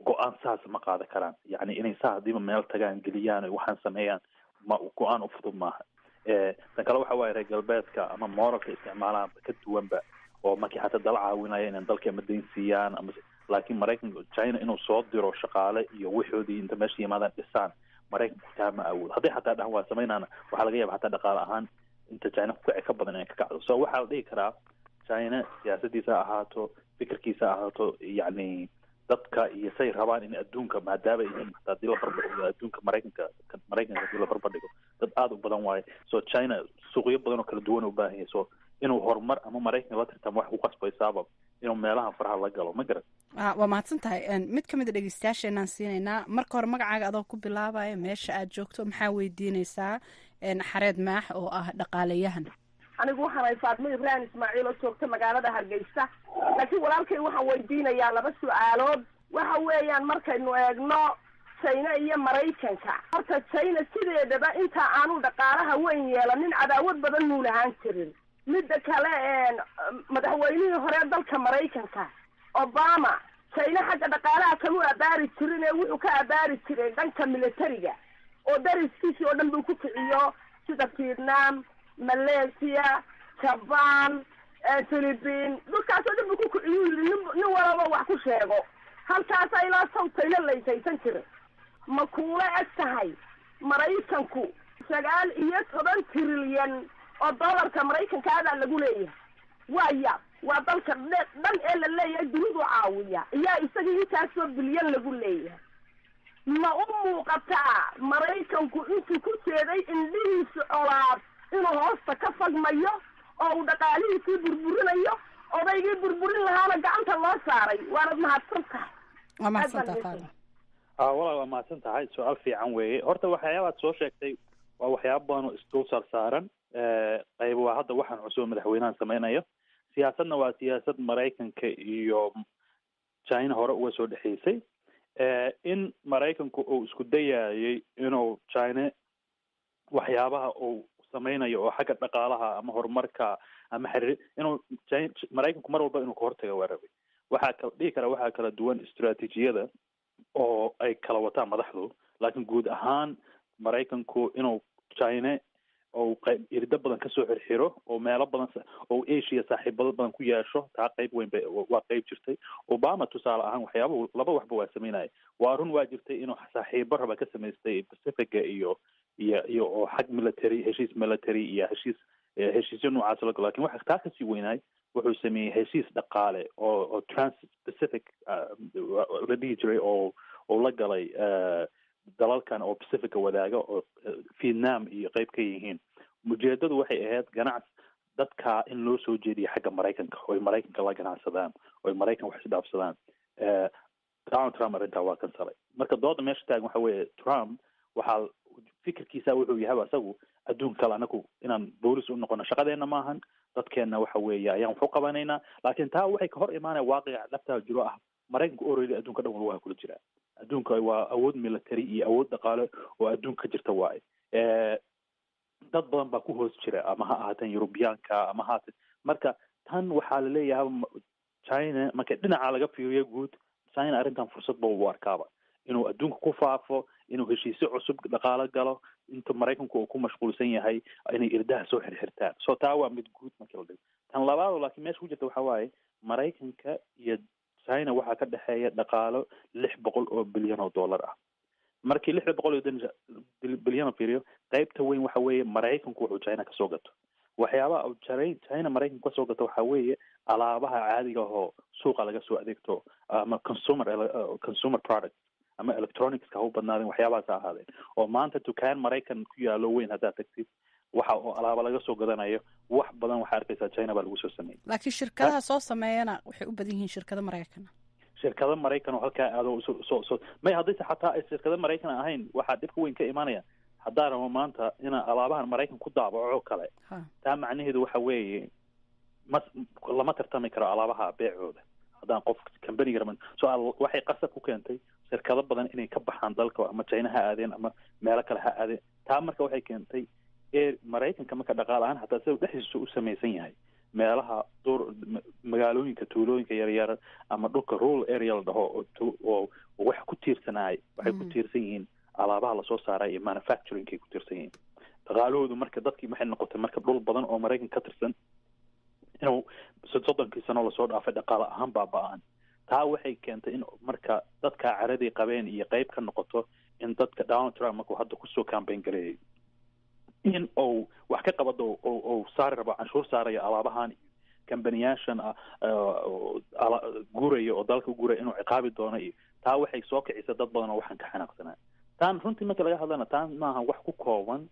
go-aan saas ma qaadan karaan yacni inay saa hadiiba meel tagaan geliyaan waxaan sameeyaan ma go-aan u fudud maaha tan kale waxa waaye reer galbeedka ama moralka isticmaalaan ka duwanba oo markii xataa dala caawinaya inay dalka ama dayn siiyaan ama laakiin maraykanka China inuu soo diro shaqaale iyo wixoodii inta meesha yimaadaan dhisaan maraykanku taa ma awood hadday xataa dhahan waa sameynana waxaa laga yaaba xataa dhaqaale ahaan inta China ku kici ka badan inay ka kacdo so waxaa la dhihi karaa China siyaasadiisa ahaato fikirkiisa ahaato yacni dadka iyo say rabaan in adduunka maadaama yihiin xataa dii la barbardhigo adduunka maraykanka dii la barbardhigo dad aada u badan waaye so China suuqyo badan oo kala duwan u baahan yahay so inuu horumar ama maraykanka la tirtamo wax ku qasbaysaaba inuu meelaha faraha la galo ma garan waa mahadsan tahay mid ka mid a dhegeystayaasheenaan siinaynaa marka hore magacaaga adoo ku bilaabaya meesha aad joogto maxaa weydiinaysaa xareed maax oo ah dhaqaalayahan anigu waxaan ahay Faatmo Ibrahim Ismaaciil oo joogta magaalada Hargeysa laakiin walaalkay waxaan weydiinayaa laba su'aalood waxa weeyaan markaynu eegno China iyo Maraykanka horta China sideedaba inta aanu dhaqaalaha weyn yeelanin cadaawad badan muu lahaan jirin midda kale madaxweynihii hore dalka Maraykanka Obama China xagga dhaqaalaha kama abaari jirin ee wuxuu ka abaari jiray dhanka militariga oo dariskiisii oo dhan buu ku kiciyo sida vietnam, malaysia, jaban, philippine, dhulkaasoo dhan buu ku kiciyo yidhi nin walaba wax ku sheego. halkaasa ilaa sawtayla laysaysan jiray. ma kuula eg tahay maraykanku 9 trilyan oo dollarka maraykanka adaa lagu leeyahay? waaya waa dalka dhan ee la leeyahay dunidu caawiya iyaa isagii intaasoo bilyan lagu leeyahay. ma u muuqataa maraykanku intuu ku jeeday indhihiisu colaad inuu hoosta ka fagmayo oo uu dhaqaalihiisii burburinayo, odaygii burburin lahaana gacanta loo saaray? waanad mahadsan tahay. waa mahadsantahay. walaal waa mahadsan tahay, su-aal fiican weeye. horta waxyaabaad soo sheegtay waa waxyaaba badan oo isdul saarsaaran. qayb waa hadda waxaan cusub madaxweynahan samaynayo. siyaasadna waa siyaasad maraykanka iyo china hore uga soo dhexeysay. in maraykanku uu isku dayayay inuu china waxyaabaha uu samaynayo oo xagga dhaqaalaha ama horumarka ama xiriir inuu maraykanku mar walba inuu ka hortaga waa rabay. waxaa kala dhihi kara waxaa kala duwan istiraatiijiyada oo ay kala wataan madaxdu, laakiin guud ahaan maraykanku inuu china oo irida badan kasoo xirxiro oo meelo badan oo asia saaxiibado badan ku yeesho, taa qayb weyn waa qayb jirtay. obama tusaale ahaan waxyaaba laba waxba waa samaynaya. waa run waa jirtay inuu saaxiibo raba ka samaystay pacifica iyo oo xag military, heshiis military iyo heshiisyo noocaas la galo. lakin waxa taa kasii weynaay wuxuu sameeyey heshiis dhaqaale oo trans-pacific la dhihi jiray oo la galay dalalkan oo pacifica wadaaga oo vietnam iyo qayb ka yihiin. ujeedadu waxay ahayd ganacsi dadka in loo soo jeediyo xagga maraykanka, oo ay maraykanka la ganacsadaan, oo ay maraykan wax isdhaafsadaan. donald trump arrintaa waa kansalay. marka dooda meesha taagan waxa weeye trump waxaa fikirkiisa wuxuu yahay isagu adduun kale anagu inaan boolis u noqono shaqadeena maahan, dadkeena waxa weeye ayaan wax u qabanaynaa. laakiin taa waxay ka hor imaanaya waaqica dhabtaa jiro ah maraykanka already adduunka dhan waa kula jiraa. adduunka waa awood military iyo awood dhaqaale oo adduunka ka jirta waaye. dad badan baa ku hoos jira, ama ha ahaateen Yurubiyaanka ama ha ahaateen. marka tan waxaa laleeyahay china marka dhinaca laga fiiriyo guud, china arrintan fursad ba u arkaaba inuu adduunka ku faafo, inuu heshiisyo cusub dhaqaalo galo, inta maraykanku uu ku mashquulsan yahay inay irdaha soo xirxirtaan. so taa waa mid guud marka la dhigo. tan labaad laakiin meesha ku jirta waxaa waaye maraykanka iyo china waxaa ka dhexeeya dhaqaalo 600 bilyan oo dollar ah. markii 600 bilyan oo fiiriyo, qaybta weyn waxa weeye maraykanku wuxuu china kasoo gato. waxyaabaha uu china maraykanku kasoo gato waxaa weeye alaabaha caadiga oo suuqa laga soo adeegto, ama consumer products ama electronicska ha u badnaadeen, waxyaabahaas ha ahaadeen. oo maanta dukaan maraykan ku yaalo weyn haddaad tagtid waxa oo alaaba laga soo gadanayo wax badan waxaa arkaysaa china baa lagu soo sameeyey. laakiin shirkadaha soo sameeyana waxay u badan yihiin shirkado maraykan. shirkado maraykan oo halkaa aado soo may haddayse xataa ay shirkado maraykan ahayn, waxaa dhibka weyn ka imaanaya haddaa rabo maanta inaa alaabahan maraykan ku daabaco kale. taa macnaheedu waxa weeye lama tartami karo alaabaha beecooda haddaan qof company raban. waxay qasab ku keentay shirkado badan inay ka baxaan dalka, ama china ha aadeen ama meelo kale ha aadeen. taa marka waxay keentay maraykanka marka dhaqaale ahaan hataa sida dhexdiisa u samaysan yahay, meelaha magaalooyinka tuulooyinka yaryar ama dhulka rural area la dhaho oo wax ku tiirsanaay, waxay ku tiirsan yihiin alaabaha lasoo saaray iyo manufacturingkay ku tiirsan yihiin. dhaqaalahoodu marka dadkii waxay noqotay marka dhul badan oo maraykan ka tirsan inuu 30 sano lasoo dhaafay dhaqaale ahaan baaba'aan. taa waxay keentay in marka dadka caradii qabeen iyo qayb ka noqoto in dadka Donald Trump markuu hadda kusoo campaign gareeyay in uu wax ka qabado oo saari rabo canshuur saaraya alaabahan kambaniyaashan guuraya oo dalka guuraya inuu ciqaabi doono. iyo taa waxay soo kicisa dad badan oo waxaan ka xanaaqsanaa. taan runtii marka laga hadlana taan maaha wax ku kooban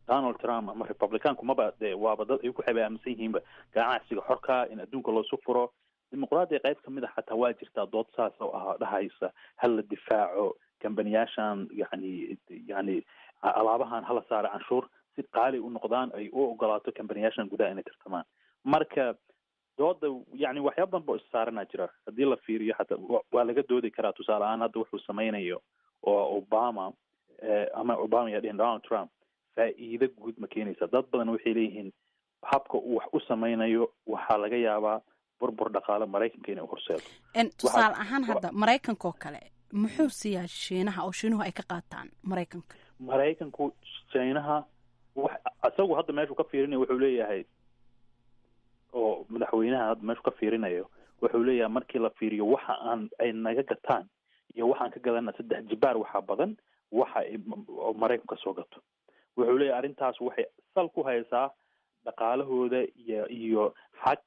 Donald Trump ama Republicaanku maba waaba dad ay ku aaminsan yihiinba ganacsiga xorka in adduunka loo soo furo. dimuqraadiga qayb kamid ah xataa waa jirtaa dood saas oo dhahaysa hal la difaaco kambaniyaashan yani alaabahan hala saara canshuur si qaali u noqdaan ay u ogolaato kambaniyaashan gudaha inay tartamaan. marka dooda yani waxyaaba badan boo issaaranaa jira. haddii la fiiriyo xataa waa laga doodi karaa. tusaale ahaan hadda wuxuu samaynayo oo obama yaa dhihin Donald Trump faa'iido guud ma keenaysa. dad badan waxay leeyihiin habka uu wax u samaynayo waxaa laga yaabaa burbur dhaqaale maraykanka inay horseedo. tusaale ahaan hadda maraykanka oo kale muxuu siiyaa shiinaha oo shiinuhu ay ka qaataan maraykanka? maraykanku chinaha isagu hadda meeshuu ka fiirinayo wuxuu leeyahay, oo madaxweynaha hadda meeshuu ka fiirinayo wuxuu leeyahay markii la fiiriyo waxa ay naga gataan iyo waxaan ka gadana 3 jibaar waxaa badan waxa maraykanku kasoo gato. wuxuu leeyahay arrintaas waxay sal ku haysaa dhaqaalahooda iyo xag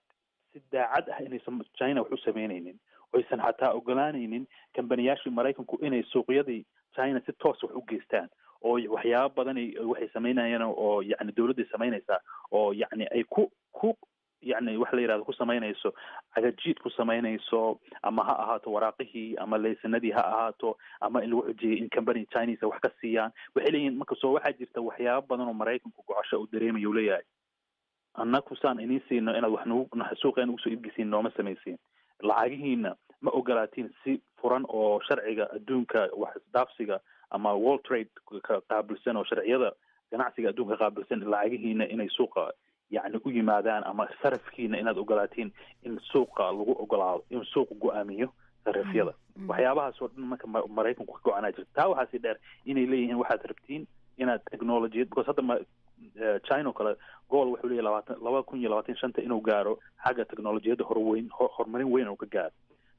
si daacad ah inaysan China wax u sameynaynin, oysan xataa ogolaanaynin kambaniyaashii maraykanku inay suuqyadii China si toos wax u geystaan, oo waxyaabo badan waxay sameynayaan oo yacni dawladda sameynaysaa oo yacni ay ku yacni wax la yidhahdo ku sameynayso cagajiid ku sameynayso, ama ha ahaato waraaqihii ama laysanadii ha ahaato, ama in lagu xujiyay in company Chinese wax ka siiyaan. waxay leeyihiin marka soo waxaa jirta waxyaabo badan oo maraykanku gocasho u dareemayo u leeyahay, annaku saan inii siino inaad wax suuqeena usoo iibgisiin nooma samaysiin, lacagihiina ma ogolaatiin si furan oo sharciga adduunka wax isdhaafsiga ama world trade ka qaabilsan oo sharciyada ganacsiga adduunka qaabilsan lacagihiina inay suuqa yacni u yimaadaan, ama sarafkiina inaad ogolaatiin in suuqa lagu ogolaado, in suuqa go-aamiyo sarafyada. waxyaabahaas oo dhan marka maraykanku ka go-anaa jirta. taa waxaa sii dheer inay leeyihiin waxaad rabtiin inaad technologiyad, because hadda China oo kale gool wuxuu leeyahay 2025 inuu gaaro xagga technologiyada horumarin weyn oo ka gaaro.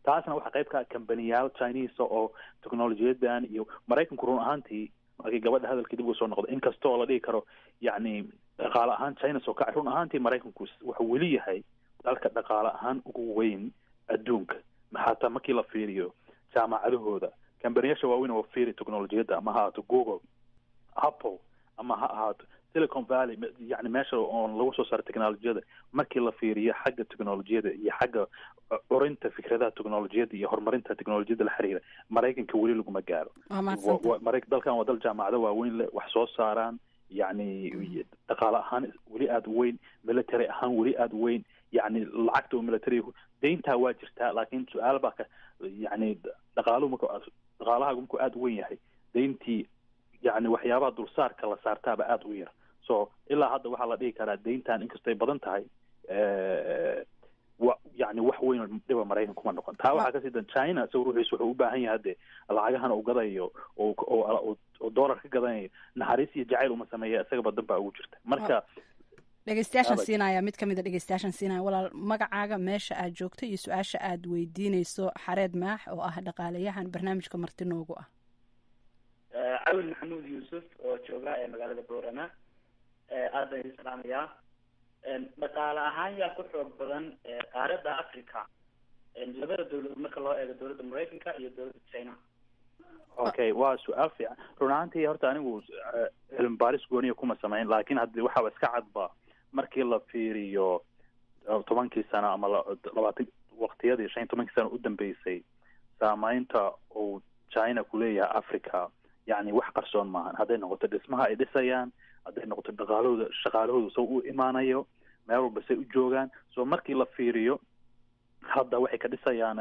taasna waxaa qayb ka ah kambaniyaal Chinese oo technologiyadan iyo maraykanku run ahaantii markii gabadha hadalkii dib u soo noqdo, inkastoo la dhihi karo yacni dhaqaale ahaan China soo kacay, run ahaantii maraykanku wuxuu weli yahay dalka dhaqaale ahaan ugu weyn adduunka. xataa markii la fiiriyo jaamacadahooda, kambaniyaasha waaweyn oo fiiri technologiyada, ama ha ahaato Google, Apple, ama ha ahaato Silicon Valley, yacni meesha oon lagu soo saaro technologiyada, markii la fiiriyo xagga technologiyada iyo xagga curinta fikradaha technologiyada iyo horumarinta technologiyada la xiriira, maraykanka weli laguma gaaro. dalkan waa dal jaamacado waaweyn leh, wax soo saaraan, yacni dhaqaale ahaan weli aada u weyn, military ahaan weli aada u weyn, yacni lacagta oo military deyntaa waa jirtaa, laakiin su-aal baa ka yacni dhaqaalaha markuu aada u weyn yahay, deyntii yacni waxyaabaha dulsaarka la saartaaba aada u yar. so ilaa hadda waxaa la dhihi karaa deyntan inkastay badan tahay yacni wax weyn dhiba maraykan kuma noqon. taa waxaa kasii dan China isaga ruuxiisu wuxuu u baahan yahay hadde lacagahan uu gadayo oo dollar ka gadanayo, naxariis iyo jacayl uma sameeya, isagaba dan baa ugu jirta. marka dhegeystayaashan siinaya, mid kamid a dhegeystayaashan siinaya, walaal magacaaga, meesha aad joogto iyo su-aasha aad weydiinayso. Xareed Maax oo ah dhaqaalayahan barnaamijka marti noogu ah. cawil maxamuud yuusuf oo jooga ee magaalada boorama. aad baan idin salaamayaa. dhaqaale ahaan yaa ku xoog badan qaaradda Africa, labada dawladood marka loo eego dawladda Maraykanka iyo dawladda China? okay, waa su-aal fiican. run ahaantii horta anigu cilmi baaris gooniya kuma samayn, laakiin hadda waxaa iska cadba markii la fiiriyo 10 sano ama 20 waqtiyadii 15 sano u dambeysay saamaynta uu China ku leeyahay Africa, yacni wax qarsoon maahan. hadday noqoto dhismaha ay dhisayaan, hadday noqoto shaqaalahooda soo u imaanayo, meel walba say u joogaan. so markii la fiiriyo hadda waxay ka dhisayaan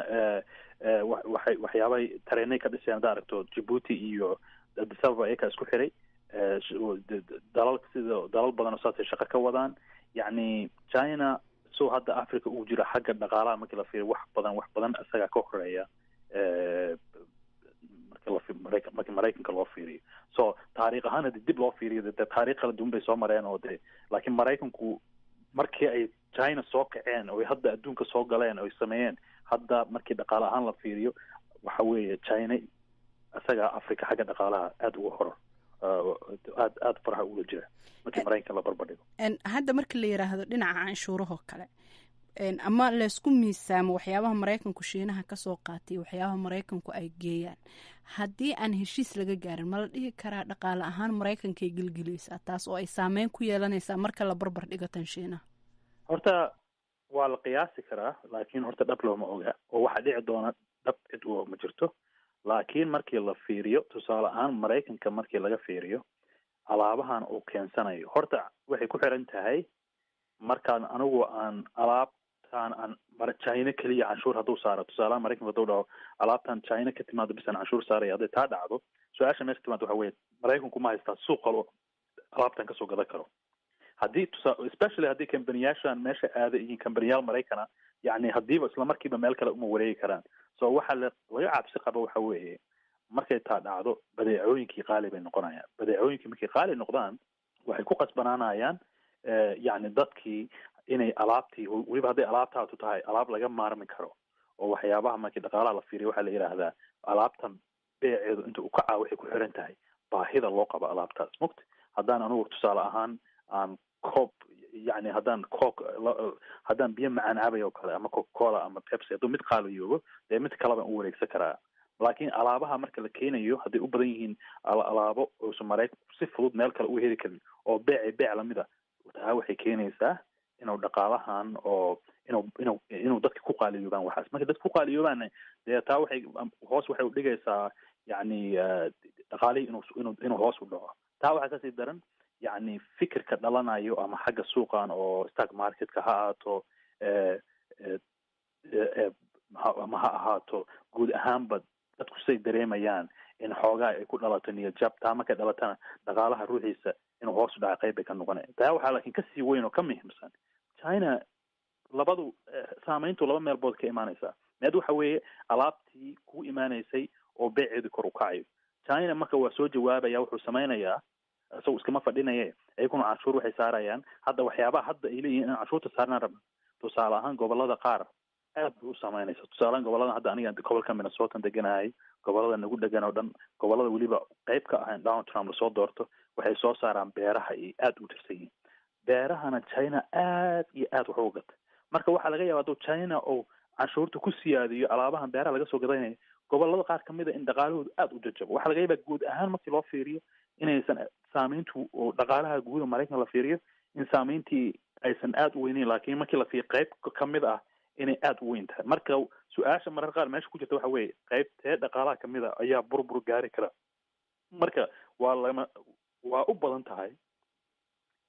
waxyaabay tareenay ka dhisayaan. hadda aragto Djibouti iyo Addis Ababa ayakaa isku xiray, dalal badan oo saasay shaqo ka wadaan. yacni China soo hadda Africa ugu jira xagga dhaqaalaha markii la fiiriyo wax badan isagaa ka horeeya markii maraykanka loo fiiriyo. so taariikh ahaan hadii dib loo fiiriyo de taariikh kala duwan bay soo mareen oo de, laakiin maraykanku markii ay China soo kaceen oo hadda adduunka soo galeen oo sameeyeen, hadda markii dhaqaale ahaan la fiiriyo waxa weeye China isaga Africa xagga dhaqaalaha aada uga horor aada faraha ula jira markii maraykanka la barbardhigo. hadda markii la yiraahdo dhinaca canshuurahoo kale, ama laysku miisaamo waxyaabaha maraykanku shiinaha kasoo qaatay, waxyaabaha maraykanku ay geeyaan, haddii aan heshiis laga gaarin ma la dhihi karaa dhaqaale ahaan maraykankay gelgelaysaa taas oo ay saameyn ku yeelanaysaa marka la barbar dhigo tan shiinaha? horta waa la qiyaasi karaa, laakiin horta dhab looma oga oo waxaa dhici doona dhab cid ma jirto. laakiin markii la fiiriyo tusaale ahaan maraykanka markii laga fiiriyo alaabahan uu keensanayo, horta waxay ku xiran tahay markaan anigu aan alaabtaan aan China keliya canshuur hadduu saaro, tusaalaha maraykanka hadduu dhaho alaabtaan China ka timaado bisan canshuur saaraya, hadday taa dhacdo su-aasha meesha timaado waxa weeye maraykanku ma haystaa suuq kalo alaabtan kasoo gadan karo. haddii especially haddii kambaniyaashan meesha aada iyo kambaniyaal Maraykana, yacni haddiiba isla markiiba meel kale uma wareegi karaan. so waxa laga cabsi qabo waxa weeye markay taa dhacdo badeecooyinkii qaali bay noqonayaan. badeecooyinkii markay qaali noqdaan waxay ku qasbanaanayaan yacni dadkii inay alaabtii, weliba hadday alaabtaatu tahay alaab laga maarmi karo oo waxyaabaha markii dhaqaalaha la fiiriyo waxaa la yidhaahdaa alaabtan beeceedu inta uu kacaa waxay ku xiran tahay baahida loo qabo alaabtaas. mugta haddaan anugu tusaale ahaan aan coob yani haddaan biyo macaan cabay oo kale ama coca-cola ama pepsi hadduu mid qaaliyoobo dee mid kaleba u wareegsan karaa. laakiin alaabaha marka la keenayo hadday u badan yihiin alaabo uusan maraykanku si fudud meel kale u heli karin oo beec lamida, taa waxay keenaysaa inuu dhaqaalahan oo inuu dadka ku qaaliyoobaan waxaas. marka dadka ku qaaliyoobaan dee taa waxay udhigaysaa yani dhaqaalihii inuu hoos u dhaco. taa waxaa kasii daran yani fikirka dhalanayo ama xagga suuqan oo stock marketka ha ahaato ama ha ahaato guud ahaanba dadku say dareemayaan in xoogaa ay ku dhalato niyad jab. taa markay dhalatana dhaqaalaha ruuxiisa inuu hoos u dhaca qayb bay ka noqonaya. taa waxaa laakiin kasii weyn oo ka muhiimsan, china saameyntu laba meelbood ka imaanaysaa. meed waxa weeye alaabtii ku imaanaysay oo beeceedu kor u kacayo. china marka waa soo jawaabaya, wuxuu samaynayaa isagoo iskama fadhinaye ayaguna canshuur waxay saarayaan. hadda waxyaabaha hadda ay leeyihin in canshuurta saarnaan rabna, tusaale ahaan gobolada qaar aad bay u saameynaysa. tusaalehaan gobolada hadda aniga gobolka Minnesota deganahay, gobolada nagu degan oo dhan, gobolada weliba qayb ka ahayn Donald Trump lasoo doorto, waxay soo saaraan beeraha iyo aad u tirsan yihiin. beerahana china aad iyo aad wax uga gata. marka waxaa laga yaaba hadduu china oo canshuurta ku siyaadiyo alaabahan beeraha laga soo gadanayo, gobolada qaar kamida in dhaqaalahoodu aad u jajabo. waxaa laga yaabaa guud ahaan markii loo fiiriyo inaysan saameyntu oo dhaqaalaha guuda maraykanka la fiiriyo in saameyntii aysan aad u weyneyn, laakiin markii la fiiriyo qayb kamid ah inay aad u weyn tahay. marka su-aasha marar qaar meesha ku jirta waxa weeye qaybtee dhaqaalaha kamid a ayaa burbur gaari kara. marka waa u badan tahay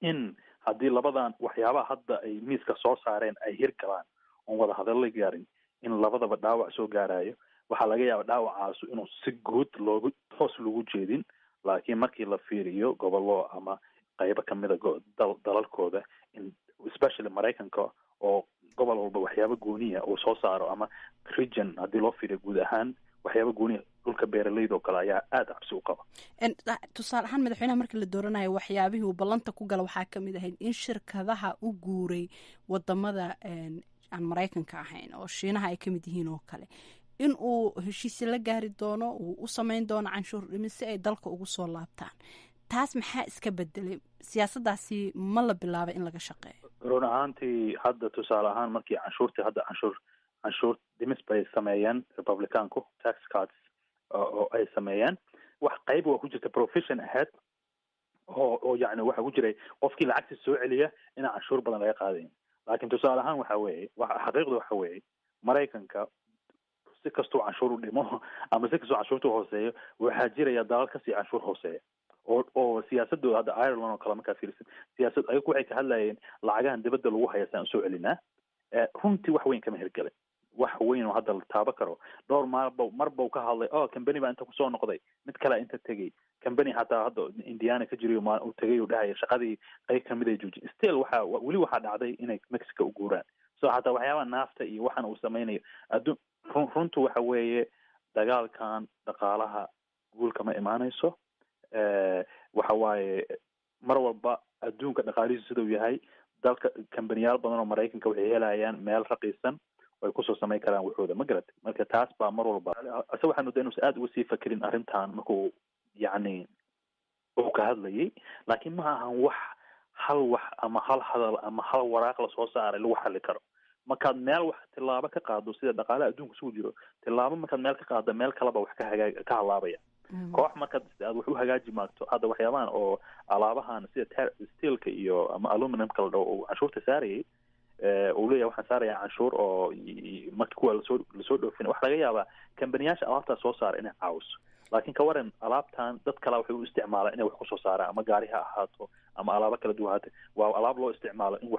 in haddii labadan waxyaabaha hadda ay miiska soo saareen ay hirgalaan oon wada hadalla gaarin, in labadaba dhaawac soo gaarayo. waxaa laga yaaba dhaawacaasu inuu si guud toos loogu jeedin, laakiin markii la fiiriyo gobollo ama qaybo kamida dalalkooda, especially maraykanka oo gobol walba waxyaaba gooniya uu soo saaro, ama region haddii loo fiiriyo guud ahaan waxyaaba gooniya, dhulka beeraleyda oo kale ayaa aada cabsi u qaba. tusaale ahaan madaxweynaha markii la dooranayo waxyaabihii uu ballanta ku gala waxaa kamid ahayd in shirkadaha u guuray wadamada aan maraykanka ahayn oo shiinaha ay kamid yihiin oo kale, in uu heshiisya la gaari doono, uu u samayn doono canshuur dhimis si ay dalka ugu soo laabtaan. taas maxaa iska bedelay? siyaasadaasi ma la bilaabay in laga shaqeeyo? run ahaantii hadda tusaale ahaan markii canshuur dhimis bay sameeyeen republicaanku, tax cuts oo ay sameeyeen. wax qayb waa ku jirta provision ahead oo yani waxa ku jiray qofkii lacagta soo celiya inaan canshuur badan laga qaadayn. laakiin tusaale ahaan xaqiiqda waxa weeye maraykanka si kastuu canshuur u dhimo ama si kastuu canshuurta hooseeyo, waxaa jiraya dalal kasii canshuur hooseeya oo siyaasadooda hadda Ireland oo kale markaa fiirsan, siyaasad ayagu waxay ka hadlayeen lacagahan dibadda lagu haya saan usoo celinaa. runtii wax weyn kama hirgelin, wax weyn oo hadda la taaba karo. dhowr marba ka hadlay company baa inta kusoo noqday, mid kale inta tegey, company hataa hadda Indiana ka jiriyo uu tegay uu dhahaya shaqadii qayb kamid ay joojin. still waxaa dhacday inay Mexico u guuraan. so hataa waxyaabaha naafta iyo waxaan uu sameynayo runtu waxa weeye dagaalkan dhaqaalaha guulka ma imaanayso. waxa waaye mar walba adduunka dhaqaalihiisu siduu yahay, dalka kambaniyaal badan oo maraykanka waxay helayaan meel raqiisan oo ay kusoo samayn karaan waxooda, ma garatay? marka taas baa mar walba ase waxaan moodaa inuusan aada uga sii fakerin arrintan markuu yacni uu ka hadlayay. laakiin ma ahan hal ama hal hadal ama hal waraaq lasoo saaray lagu xali karo. markaad meel wax tilaabo ka qaado, sida dhaqaalaha adduunka isugu jiro, tilaabo markaad meel ka qaado meel kaleba wax ka halaabaya. koox markaad aad wax u hagaaji maagto, hadda waxyaabahan oo alaabahan sida steelka iyo ama aluminumka la dhaho oo canshuurta saarayay, uu leeyahay waxaan saaraya canshuur oo marka kuwa lasoo dhoofin. waxa laga yaabaa kambaniyaasha alaabtaa soo saara inay caawiso, laakiin ka waran alaabtan dad kale waxay u isticmaalaan inay wax kusoo saaraan, ama gaari ha ahaato ama alaabo kala duwan haate. waa alaab loo isticmaalo in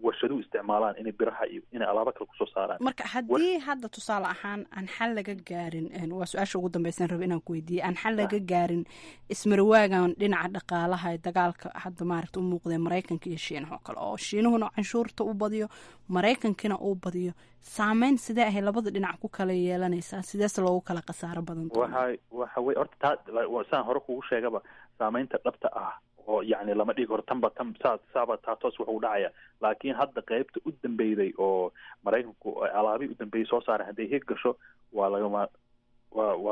warshaduhu isticmaalaan inay biraha iyo inay alaabo kale kusoo saaraan. marka haddii hadda tusaale ahaan aan xal laga gaarin, waa su-aasha ugu dambaysan raba inaan ku weydiiye, aan xal laga gaarin ismarwaagan dhinaca dhaqaalaha ee dagaalka hadda maaragta u muuqdee maraykanka iyo shiinaha oo kale, oo shiinuhuna canshuurta u badiyo maraykankina uu badiyo, saameyn sidee ahay labada dhinac ku kala yeelanaysaa? sideese loogu kala khasaaro badan? waxay waxa weye horta saan hore kugu sheegaba saameynta dhabta ah oo yani lama dhigi karo tanba saaba taa toos wuxuu dhacaya laakiin hadda qaybta u dambeyday oo maraykanku alaabii u dambeeyey soo saaray hadday hig gasho waa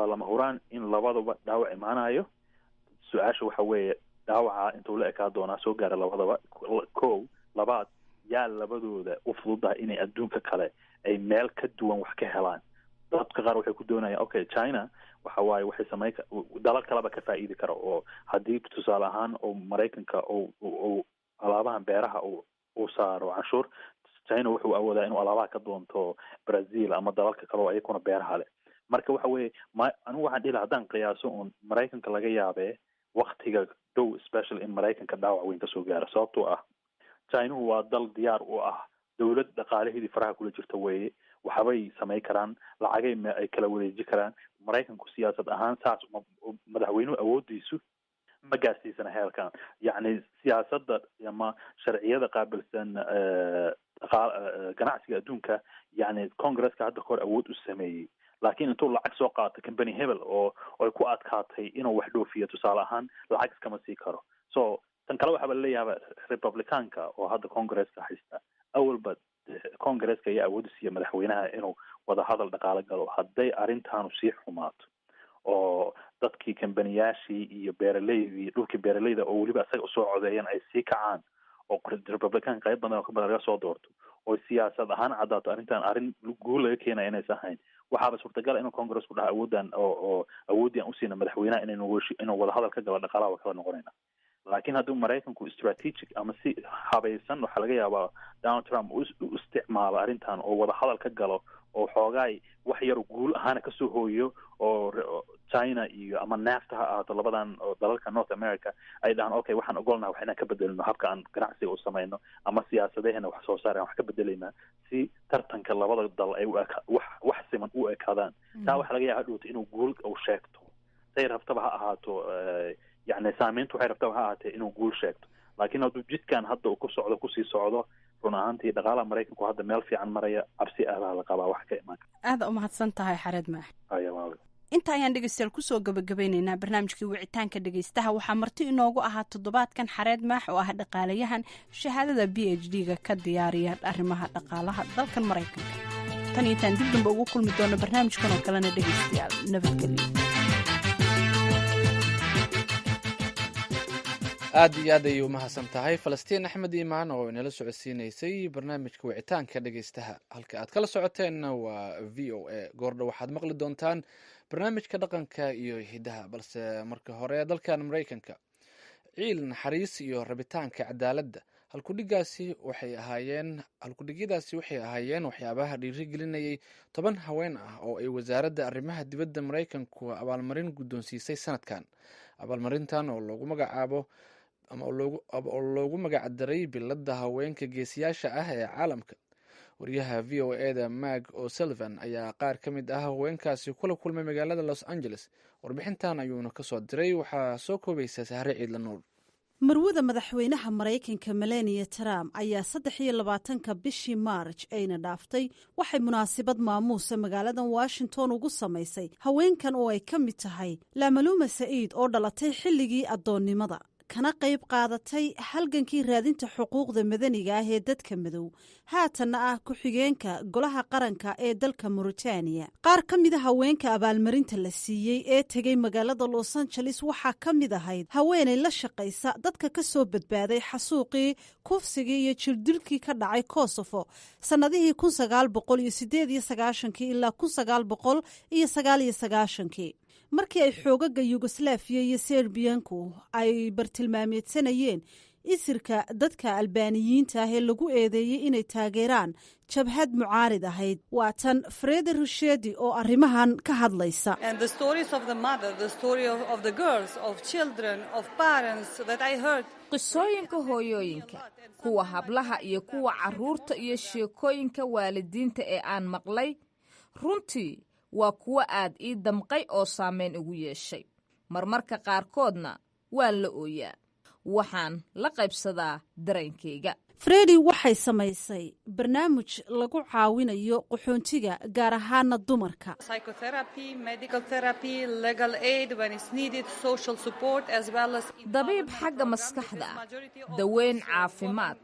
lama huraan in labadaba dhaawac imaanayo. su-aasha waxa weeye dhaawaca intuu la ekaa doonaa soo gaara labadaba labaad yaa labadooda u fududahay inay adduunka kale ay meel ka duwan wax ka helaan. dadka qaar waxay ku doonayaan okay China waxa waaye waxay sameyn dalal kaleba ka faa'iidi kara oo haddii tusaale ahaan oo maraykanka oo alaabahan beeraha uu saaro canshuur China wuxuu awoodaa inuu alaabaha ka doonto Brazil ama dalalka kale oo ayaguna beeraha leh. marka waxa weeye anigu waxaan dhihi lahaa haddaan qiyaaso uun maraykanka laga yaabee waktiga dhow special in maraykanka dhaawac weyn kasoo gaaro sababtoo ah Chinuhu waa dal diyaar u ah dawlad dhaqaalaheedii faraha kula jirta weeye waxbay samayn karaan lacagay ay kala wareeji karaan. maraykanku siyaasad ahaan saas madaxweynuhu awoodiisu ma gaarsiisana heelkan yacni siyaasadda ama sharciyada qaabilsan ganacsiga adduunka yani congresska hadda kahor awood u sameeyey laakiin intuu lacag soo qaato company hebel oo ay ku adkaatay inuu wax dhoofiyo tusaale ahaan lacag iskama sii karo. so tan kale waxaaba laleeyahay republicaanka oo hadda congresska haysta awalba congresska ayaa awood siiya madaxweynaha inuu wadahadal dhaqaale galo hadday arrintaanu sii xumaato oo dadkii kambaniyaashii iyo beeraleydii dhulkii beeraleyda oo weliba isaga usoo codeeyeen ay sii kacaan oo republican qayb badan oo ka badan laga soo doorto oo siyaasad ahaan caddaato arrintan arrin guul laga keenaya inaysan ahayn waxaaba suurtagala inuu congress ku dhaha awooddan oo awooddii aan usiina madaxweynaha inuu wadahadal ka galo dhaqaalaha waa kala noqonayna. laakiin hadduu maraykanku strategic ama si habaysan waxaa laga yaabaa Donald Trump u isticmaalo arrintan oo wadahadal ka galo oo xoogaay wax yar guul ahaana kasoo hooyo oo China iyo ama NAFTA ha ahaato labadan oo dalalka North America ay dhahaan okay waxaan ogolnahay wax inaan ka bedelino habka aan ganacsiga u samayno ama siyaasadeena wax soo saar aan wax ka bedelaynaa si tartanka labada dal ay wax siman u ekaadaan. taa waxaa laga yaabaa dhowto inuu guul u sheegto say rabtaba ha ahaato يعني سامينtu waxay rabtaa waxa ahaatee inuu guul sheegto laakiin hadduu jidkan hadda uu kusii socdo run ahaantii dhaqaalaha maraykanku hadda meel fiican maraya cabsi adaa la qabaa wax ka imaan aada umahadsan tahay xareed maax inta ayaan dhegeystayaal kusoo gabagabeyneynaa barnaamijkii wicitaanka dhegeystaha waxaa marti inoogu ahaa toddobaadkan xareed maax oo ah dhaqaalayahan shahaadada PhD-ga ka diyaariya arrimaha dhaqaalaha dalkan maraykanka. tan iyo taan dib dambe ugu kulmi doono barnaamijkan oo kalena dhegeystayaal nabadgelyo. aad iyo aad ayay umahadsan tahay falastiin axmed iimaan oo inala socodsiinaysay barnaamijka wicitaanka dhegeystaha. halka aad kala socoteenna waa v o a goordha waxaad maqli doontaan barnaamijka dhaqanka iyo hidaha balse marka hore dalkan maraykanka ciil naxariis iyo rabitaanka cadaaladda halkudhigyadaasi waxay ahaayeen waxyaabaha dhiirigelinayay 10 haween ah oo ay wasaaradda arrimaha dibadda maraykanku abaalmarin guddoonsiisay sanadkan. abaalmarintan oo loogu magacaabo ama oo loogu magacdaray biladda haweenka geesiyaasha ah ee caalamka. wariyaha v o a-da Mag O'Sullivan ayaa qaar ka mid ah haweenkaasi kula kulmay magaalada Los Angeles. warbixintan ayuuna kasoo diray waxaa soo koobaysa Sahre Ciidla Nuur. marwada madaxweynaha maraykanka Melania Trump ayaa 23 bishii March ayna dhaaftay waxay munaasabad maamuusa magaaladan Washington ugu samaysay haweenkan oo ay ka mid tahay Lamaluuma Saciid oo dhalatay xilligii addoonnimada kana qayb qaadatay halgankii raadinta xuquuqda madaniga ah ee dadka madow haatanna ah ku-xigeenka golaha qaranka ee dalka Mauritania. qaar ka mid a haweenka abaalmarinta la siiyey ee tegay magaalada Los Angeles waxaa ka mid ahayd haweenay la shaqaysa dadka ka soo badbaaday xasuuqii kufsigii iyo jirdilkii ka dhacay Kosovo sannadihii 1998 ilaa 1999 markii ay xoogaga Yugoslaafiya iyo Serbiyanku ay bartilmaameedsanayeen isirka dadka albaaniyiinta ah ee lagu eedeeyey inay taageeraan jabhad mucaarid ahayd. waa tan Freda Rushedi oo arrimahan ka hadlaysa. qisooyinka hooyooyinka kuwa hablaha iyo kuwa carruurta iyo sheekooyinka waalidiinta ee aan maqlay runtii waa kuwo aad ii damqay oo saameyn igu yeeshay. marmarka qaarkoodna waan la ooyaa waxaan la qaybsadaa dareenkayga. fredi waxay samaysay barnaamij lagu caawinayo qaxoontiga gaar ahaana dumarka. dabiib xagga maskaxda ah, daweyn caafimaad,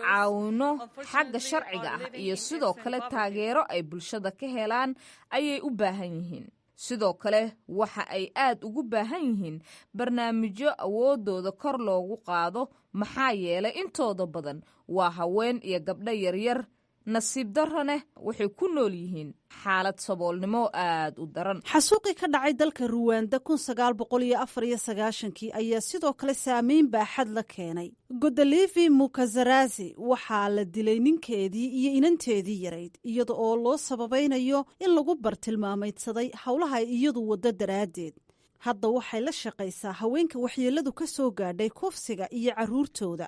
caawino xagga sharciga ah iyo sidoo kale taageero ay bulshada ka helaan ayay u baahan yihiin. sidoo kale waxa ay aad ugu baahan yihiin barnaamijyo awoodooda kor loogu qaado maxaa yeelay intooda badan waa haween iyo gabdho yaryar, nasiib darrone waxay ku nool yihiin xaalad saboolnimo aad u daran. xasuuqii ka dhacay dalka ruwanda 1994 ayaa sidoo kale saameyn baaxad la keenay. godolivi mukazarazi waxaa la dilay ninkeedii iyo inanteedii yarayd iyada oo loo sababaynayo in lagu bartilmaamaydsaday howlaha iyadu waddo daraaddeed. hadda waxay la shaqaysaa haweenka waxyeelladu ka soo gaadhay kufsiga iyo carruurtooda.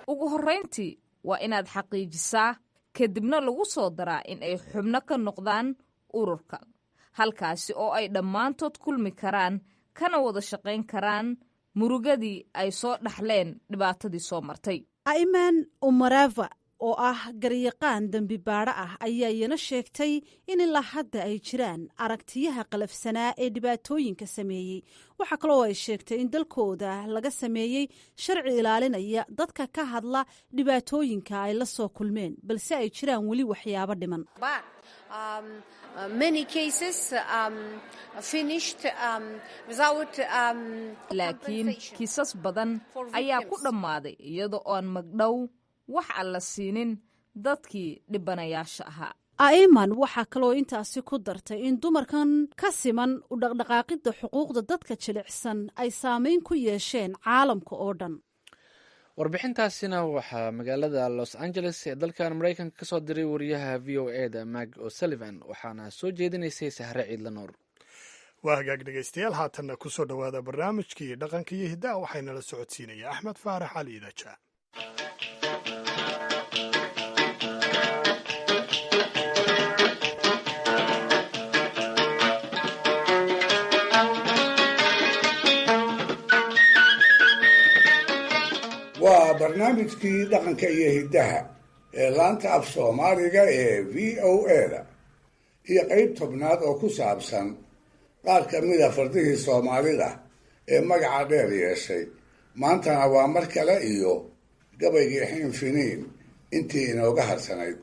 ugu horrayntii waa inaad xaqiijisaa kadibna lagu soo daraa in ay xubno ka noqdaan ururka, halkaasi oo ay dhammaantood kulmi karaan kana wada shaqayn karaan murugadii ay soo dhaxleen dhibaatadii soo martay. aiman umarava oo ah garyaqaan dembi baadho ah ayaa iyana sheegtay in ilaa hadda ay jiraan aragtiyaha qalafsanaa ee dhibaatooyinka sameeyey. waxaa kaloo ay sheegtay in dalkooda laga sameeyey sharci ilaalinaya dadka ka hadla dhibaatooyinka ay la soo kulmeen, balse ay jiraan weli waxyaabo dhiman. laakiin kiisas badan ayaa ku dhammaaday iyada oon magdhow wax aan la siinin dadkii dhibanayaasha ahaa. aiman waxaa kaloo intaasi ku dartay in dumarkan ka siman u dhaqdhaqaaqidda xuquuqda dadka jilicsan ay saameyn ku yeesheen caalamka oo dhan. warbixintaasina waxaa magaalada los angeles ee dalkan maraykanka ka soo diray wariyaha v o e da mag o'sullivan, waxaana soo jeedinaysay sahre ciidla nuur. waa hagaag dhegaystayaal, haatanna ku soo dhowaada barnaamijkii dhaqanka iyo hiddaha waxaynala socodsiinaya axmed faarax cali idaja. waa barnaamijkii dhaqanka iyo hiddaha ee laanta af soomaaliga ee v o e-da iyo qayb tobnaad oo ku saabsan qaar ka mida fardihii soomaalida ee magaca dheer yeeshay. maantana waa mar kale iyo gabaygii xiinfiniin intii inooga harsanayd.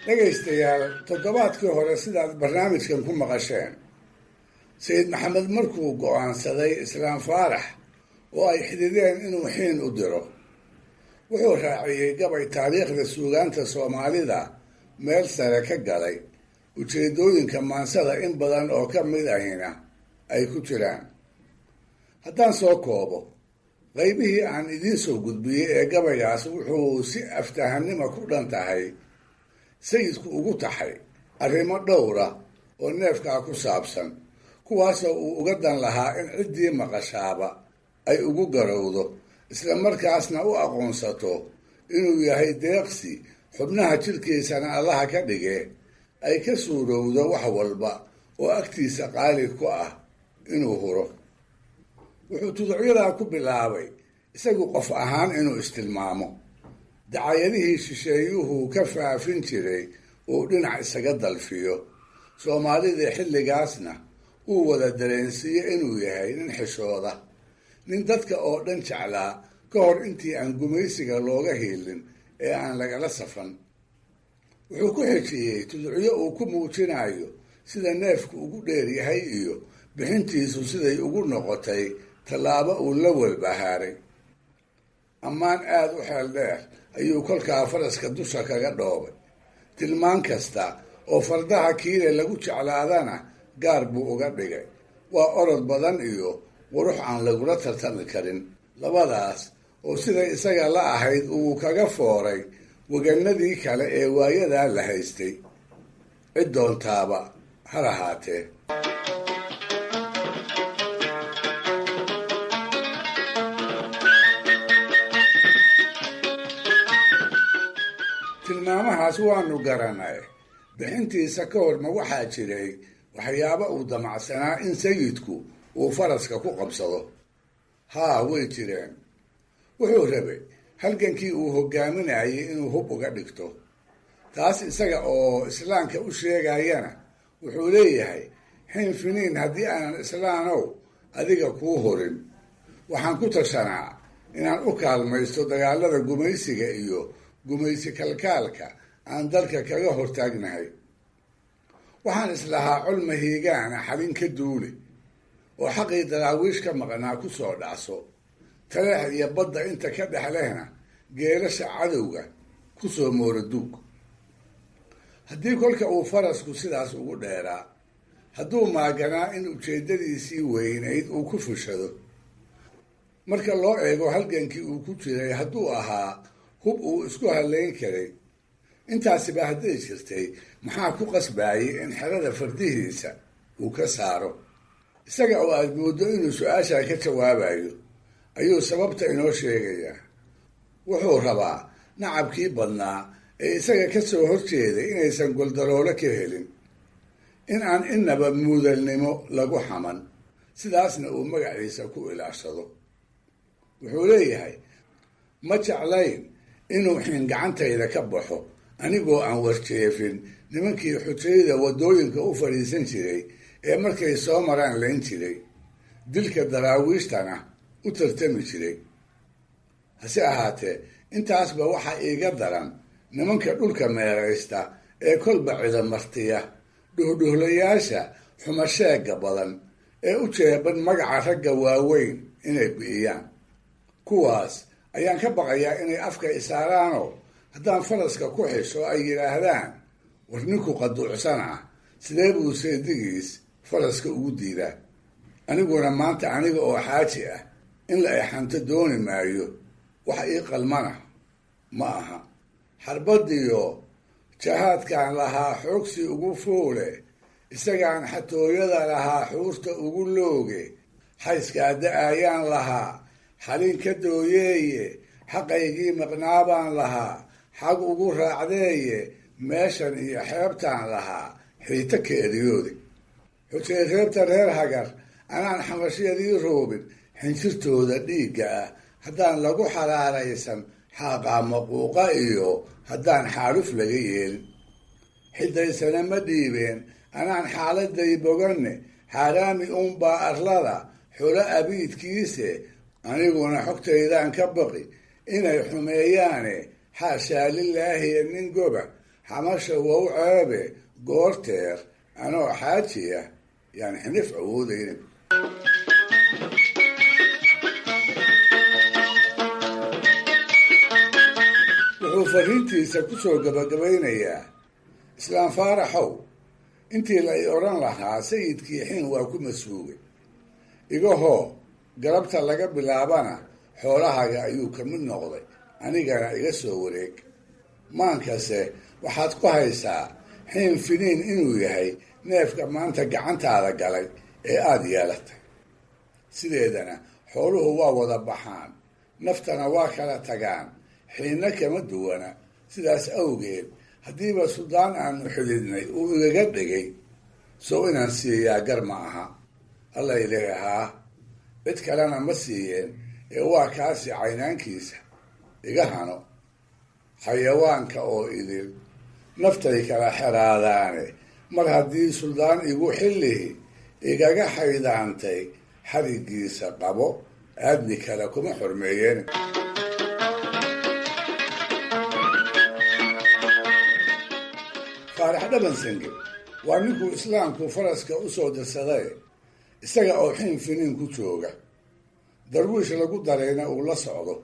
dhegaystayaal, toddobaadkii hore sidaad barnaamijkan ku maqasheen, sayid maxamed markuu go'aansaday islaam faarax oo ay xidideen inuu xiin u diro, wuxuu raaciyey gabay taariikhda suugaanta soomaalida meel sare ka galay, ujeedooyinka maansada in badan oo ka mid ahina ay ku jiraan. haddaan soo koobo qaybihii aan idiin soo gudbiyey ee gabaygaas, wuxuu si aftahanima ku dhan tahay sayidku ugu taxay arrimo dhowra oo neefkaa ku saabsan, kuwaasoo uu uga dan lahaa in ciddii maqashaaba ay ugu garowdo, isla markaasna u aqoonsato inuu yahay deeqsi xubnaha jidhkiisana allaha ka dhige ay ka suurowdo wax walba oo agtiisa qaali ku ah inuu huro. wuxuu tuducyadaa ku bilaabay isagu qof ahaan inuu istilmaamo, dacayadihii shisheeyuhu ka faafin jiray uu dhinac isaga dalfiyo, soomaalidii xilligaasna uu wada dareensiiyo inuu yahay nin xishooda, nin dadka oo dhan jeclaa ka hor intii aan gumaysiga looga hiilin ee aan lagala safan. wuxuu ku xejiyey tuducyo uu ku muujinayo sida neefku ugu dheer yahay iyo bixintiisu siday ugu noqotay tallaabo uu la walbahaaray. ammaan aada u xeel dheer ayuu kolkaa faraska dusha kaga dhoobay, tilmaan kasta oo fardaha kiile lagu jeclaadana gaar buu uga dhigay. waa orod badan iyo qurux aan lagula tartami karin, labadaas oo siday isaga la ahayd uu kaga fooray waganadii kale ee waayadaa la haystay, cid doontaaba ha lahaatee. tilmaamahaas waanu garanay, bixintiisa ka hor ma waxaa jiray waxyaabo uu damacsanaa in sayidku uu faraska ku qabsado? haa, way jireen. wuxuu rabay halgankii uu hogaaminayay inuu hub uga dhigto. taas isaga oo islaamka u sheegayana wuxuu leeyahay, xin finiin haddii aanan islaanow adiga kuu horin, waxaan ku tashanaa inaan u kaalmaysto dagaalada gumaysiga iyo gumaysi kalkaalka aan dalka kaga hortaagnahay. waxaan islahaa col mahiigaana xalin ka duuli oo xaqii daraawiish ka maqnaa ku soo dhacso, taleex iyo badda inta ka dhex lehna geelasha cadowga ku soo mooraduug. haddii kolka uu farasku sidaas ugu dheeraa, hadduu maaganaa in ujeeddadiisii weynayd uu ku fushado, marka loo eego halgankii uu ku jiray hadduu ahaa hub uu isku hallayn karay, intaasiba hadday jirtay maxaa ku qasbayay in xerada fardihiisa uu ka saaro? isaga oo aad mooddo inuu su-aashaa ka jawaabayo ayuu sababta inoo sheegayaa. wuxuu rabaa nacabkii badnaa ee isaga ka soo horjeeday inaysan goldaroolo ka helin, in aan innaba muudalnimo lagu xaman, sidaasna uu magaciisa ku ilaashado. wuxuu leeyahay, ma jeclayn inuu xin gacantayda ka baxo anigoo aan warjeefin nimankii xujayda waddooyinka u fadhiisan jiray ee markay soo maraan layn jiray, dilka daraawiishtana u tartami jiray. hase ahaatee intaasba waxaa iiga daran nimanka dhulka meeraysta ee kolba cidamartiya, dhuhdhuhlayaasha xumasheega badan ee u jeeban magaca ragga waaweyn inay bi'iyaan. kuwaas ayaan ka baqayaa inay afka isaaraanoo haddaan faraska ku xisho ay yidhaahdaan, war ninku qaduucsan ah sidee buu seedigiis faraska ugu diidaa? aniguna maanta aniga oo xaaji ah in la exanto dooni maayo, wax ii qalmana ma aha. xarbadiyo jahaadkaan lahaa xoogsi ugu foole, isagaan xatooyada lahaa xuurta ugu looge, xayskaa da-ayaan lahaa xalin ka dooyeeye, xaqaygii maqnaabaan lahaa xag ugu raacdeeye, meeshan iyo xeebtaan lahaa xiito ka eryoode. xujay reebta reer hagar anaan xamashyadii roobin, xinjirtooda dhiigga ah haddaan lagu xaraaraysan, xaaqaa maquuqa iyo haddaan xaaluf laga yeelin. xidaysana ma dhiibeen anaan xaaladay boganne, xaaraami uunbaa arlada xulo abiidkiise, aniguna xogtaydaan ka baqi inay xumeeyaane, xaashaa lilaahiya nin goba xamasha wow ceebe, goorteer anoo xaaji ah yaan xinif awoodaynin. wuxuu fariintiisa ku soo gabagabaynayaa, islaam faaraxow, intii la i odhan lahaa sayidkii xin waa ku masuugay, igahoo galabta laga bilaabana xoolahaga ayuu ka mid noqday, anigana iga soo wareeg. maankase waxaad ku haysaa xiin finiin inuu yahay neefka maanta gacantaada galay ee aada yeelatay. sideedana xooluhu waa wada baxaan, naftana waa kala tagaan, xiinna kama duwana. sidaas awgeed haddiiba suldaan aanu xididnay uu igaga dhigay, sow inaan siiyaa gar ma aha. alla ileeyahaa, cid kalena ma siiyeen ee waa kaasi caynaankiisa iga hano. xayawaanka oo idil naftay kala xeraadaane, mar haddii suldaan igu xillihi igaga xaydaantay, xarigiisa qabo aadmi kale kuma xormeeyeen. faarax dhabansange waa ninkuu islaamku faraska u soo dirsaday, isaga oo xiin finiin ku jooga, darwiish lagu darayna uu la socdo,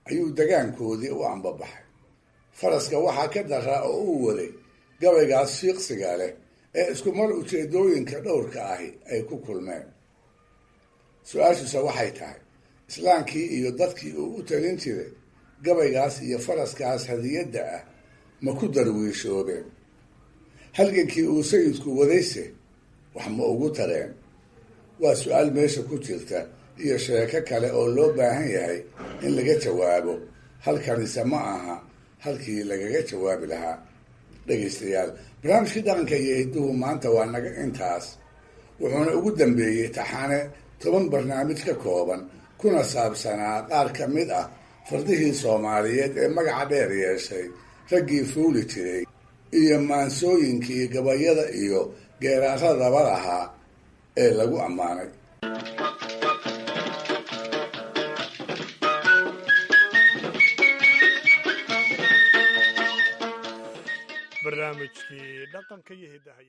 ayuu degaankoodii u ambabaxay. faraska waxaa ka daraa oo uu waday gabaygaas fiiqsiga leh ee isku mar ujeedooyinka dhowrka ahi ay ku kulmeen. su-aashuse waxay tahay, islaamkii iyo dadkii uu u talin jiray gabaygaas iyo faraskaas hadiyadda ah ma ku darwiishoobeen? halgankii uu sayidku wadayse wax ma ugu tareen? waa su-aal meesha ku jirta iyo sheeko kale oo loo baahan yahay in laga jawaabo, halkanise ma aha halkii lagaga jawaabi lahaa. dhegaystayaal barnaamijkii dhaqanka iyo hidduhu maanta waa naga intaas wuxuuna ugu dambeeyey taxane 10 barnaamij ka kooban kuna saabsanaa qaar ka mid ah fardihii soomaaliyeed ee magaca dheer yeeshay raggii fuuli jiray iyo maansooyinkii gabayada iyo geeraaradaba lahaa ee lagu ammaanay. barnaamijkii dhaqanka iyo hiddaha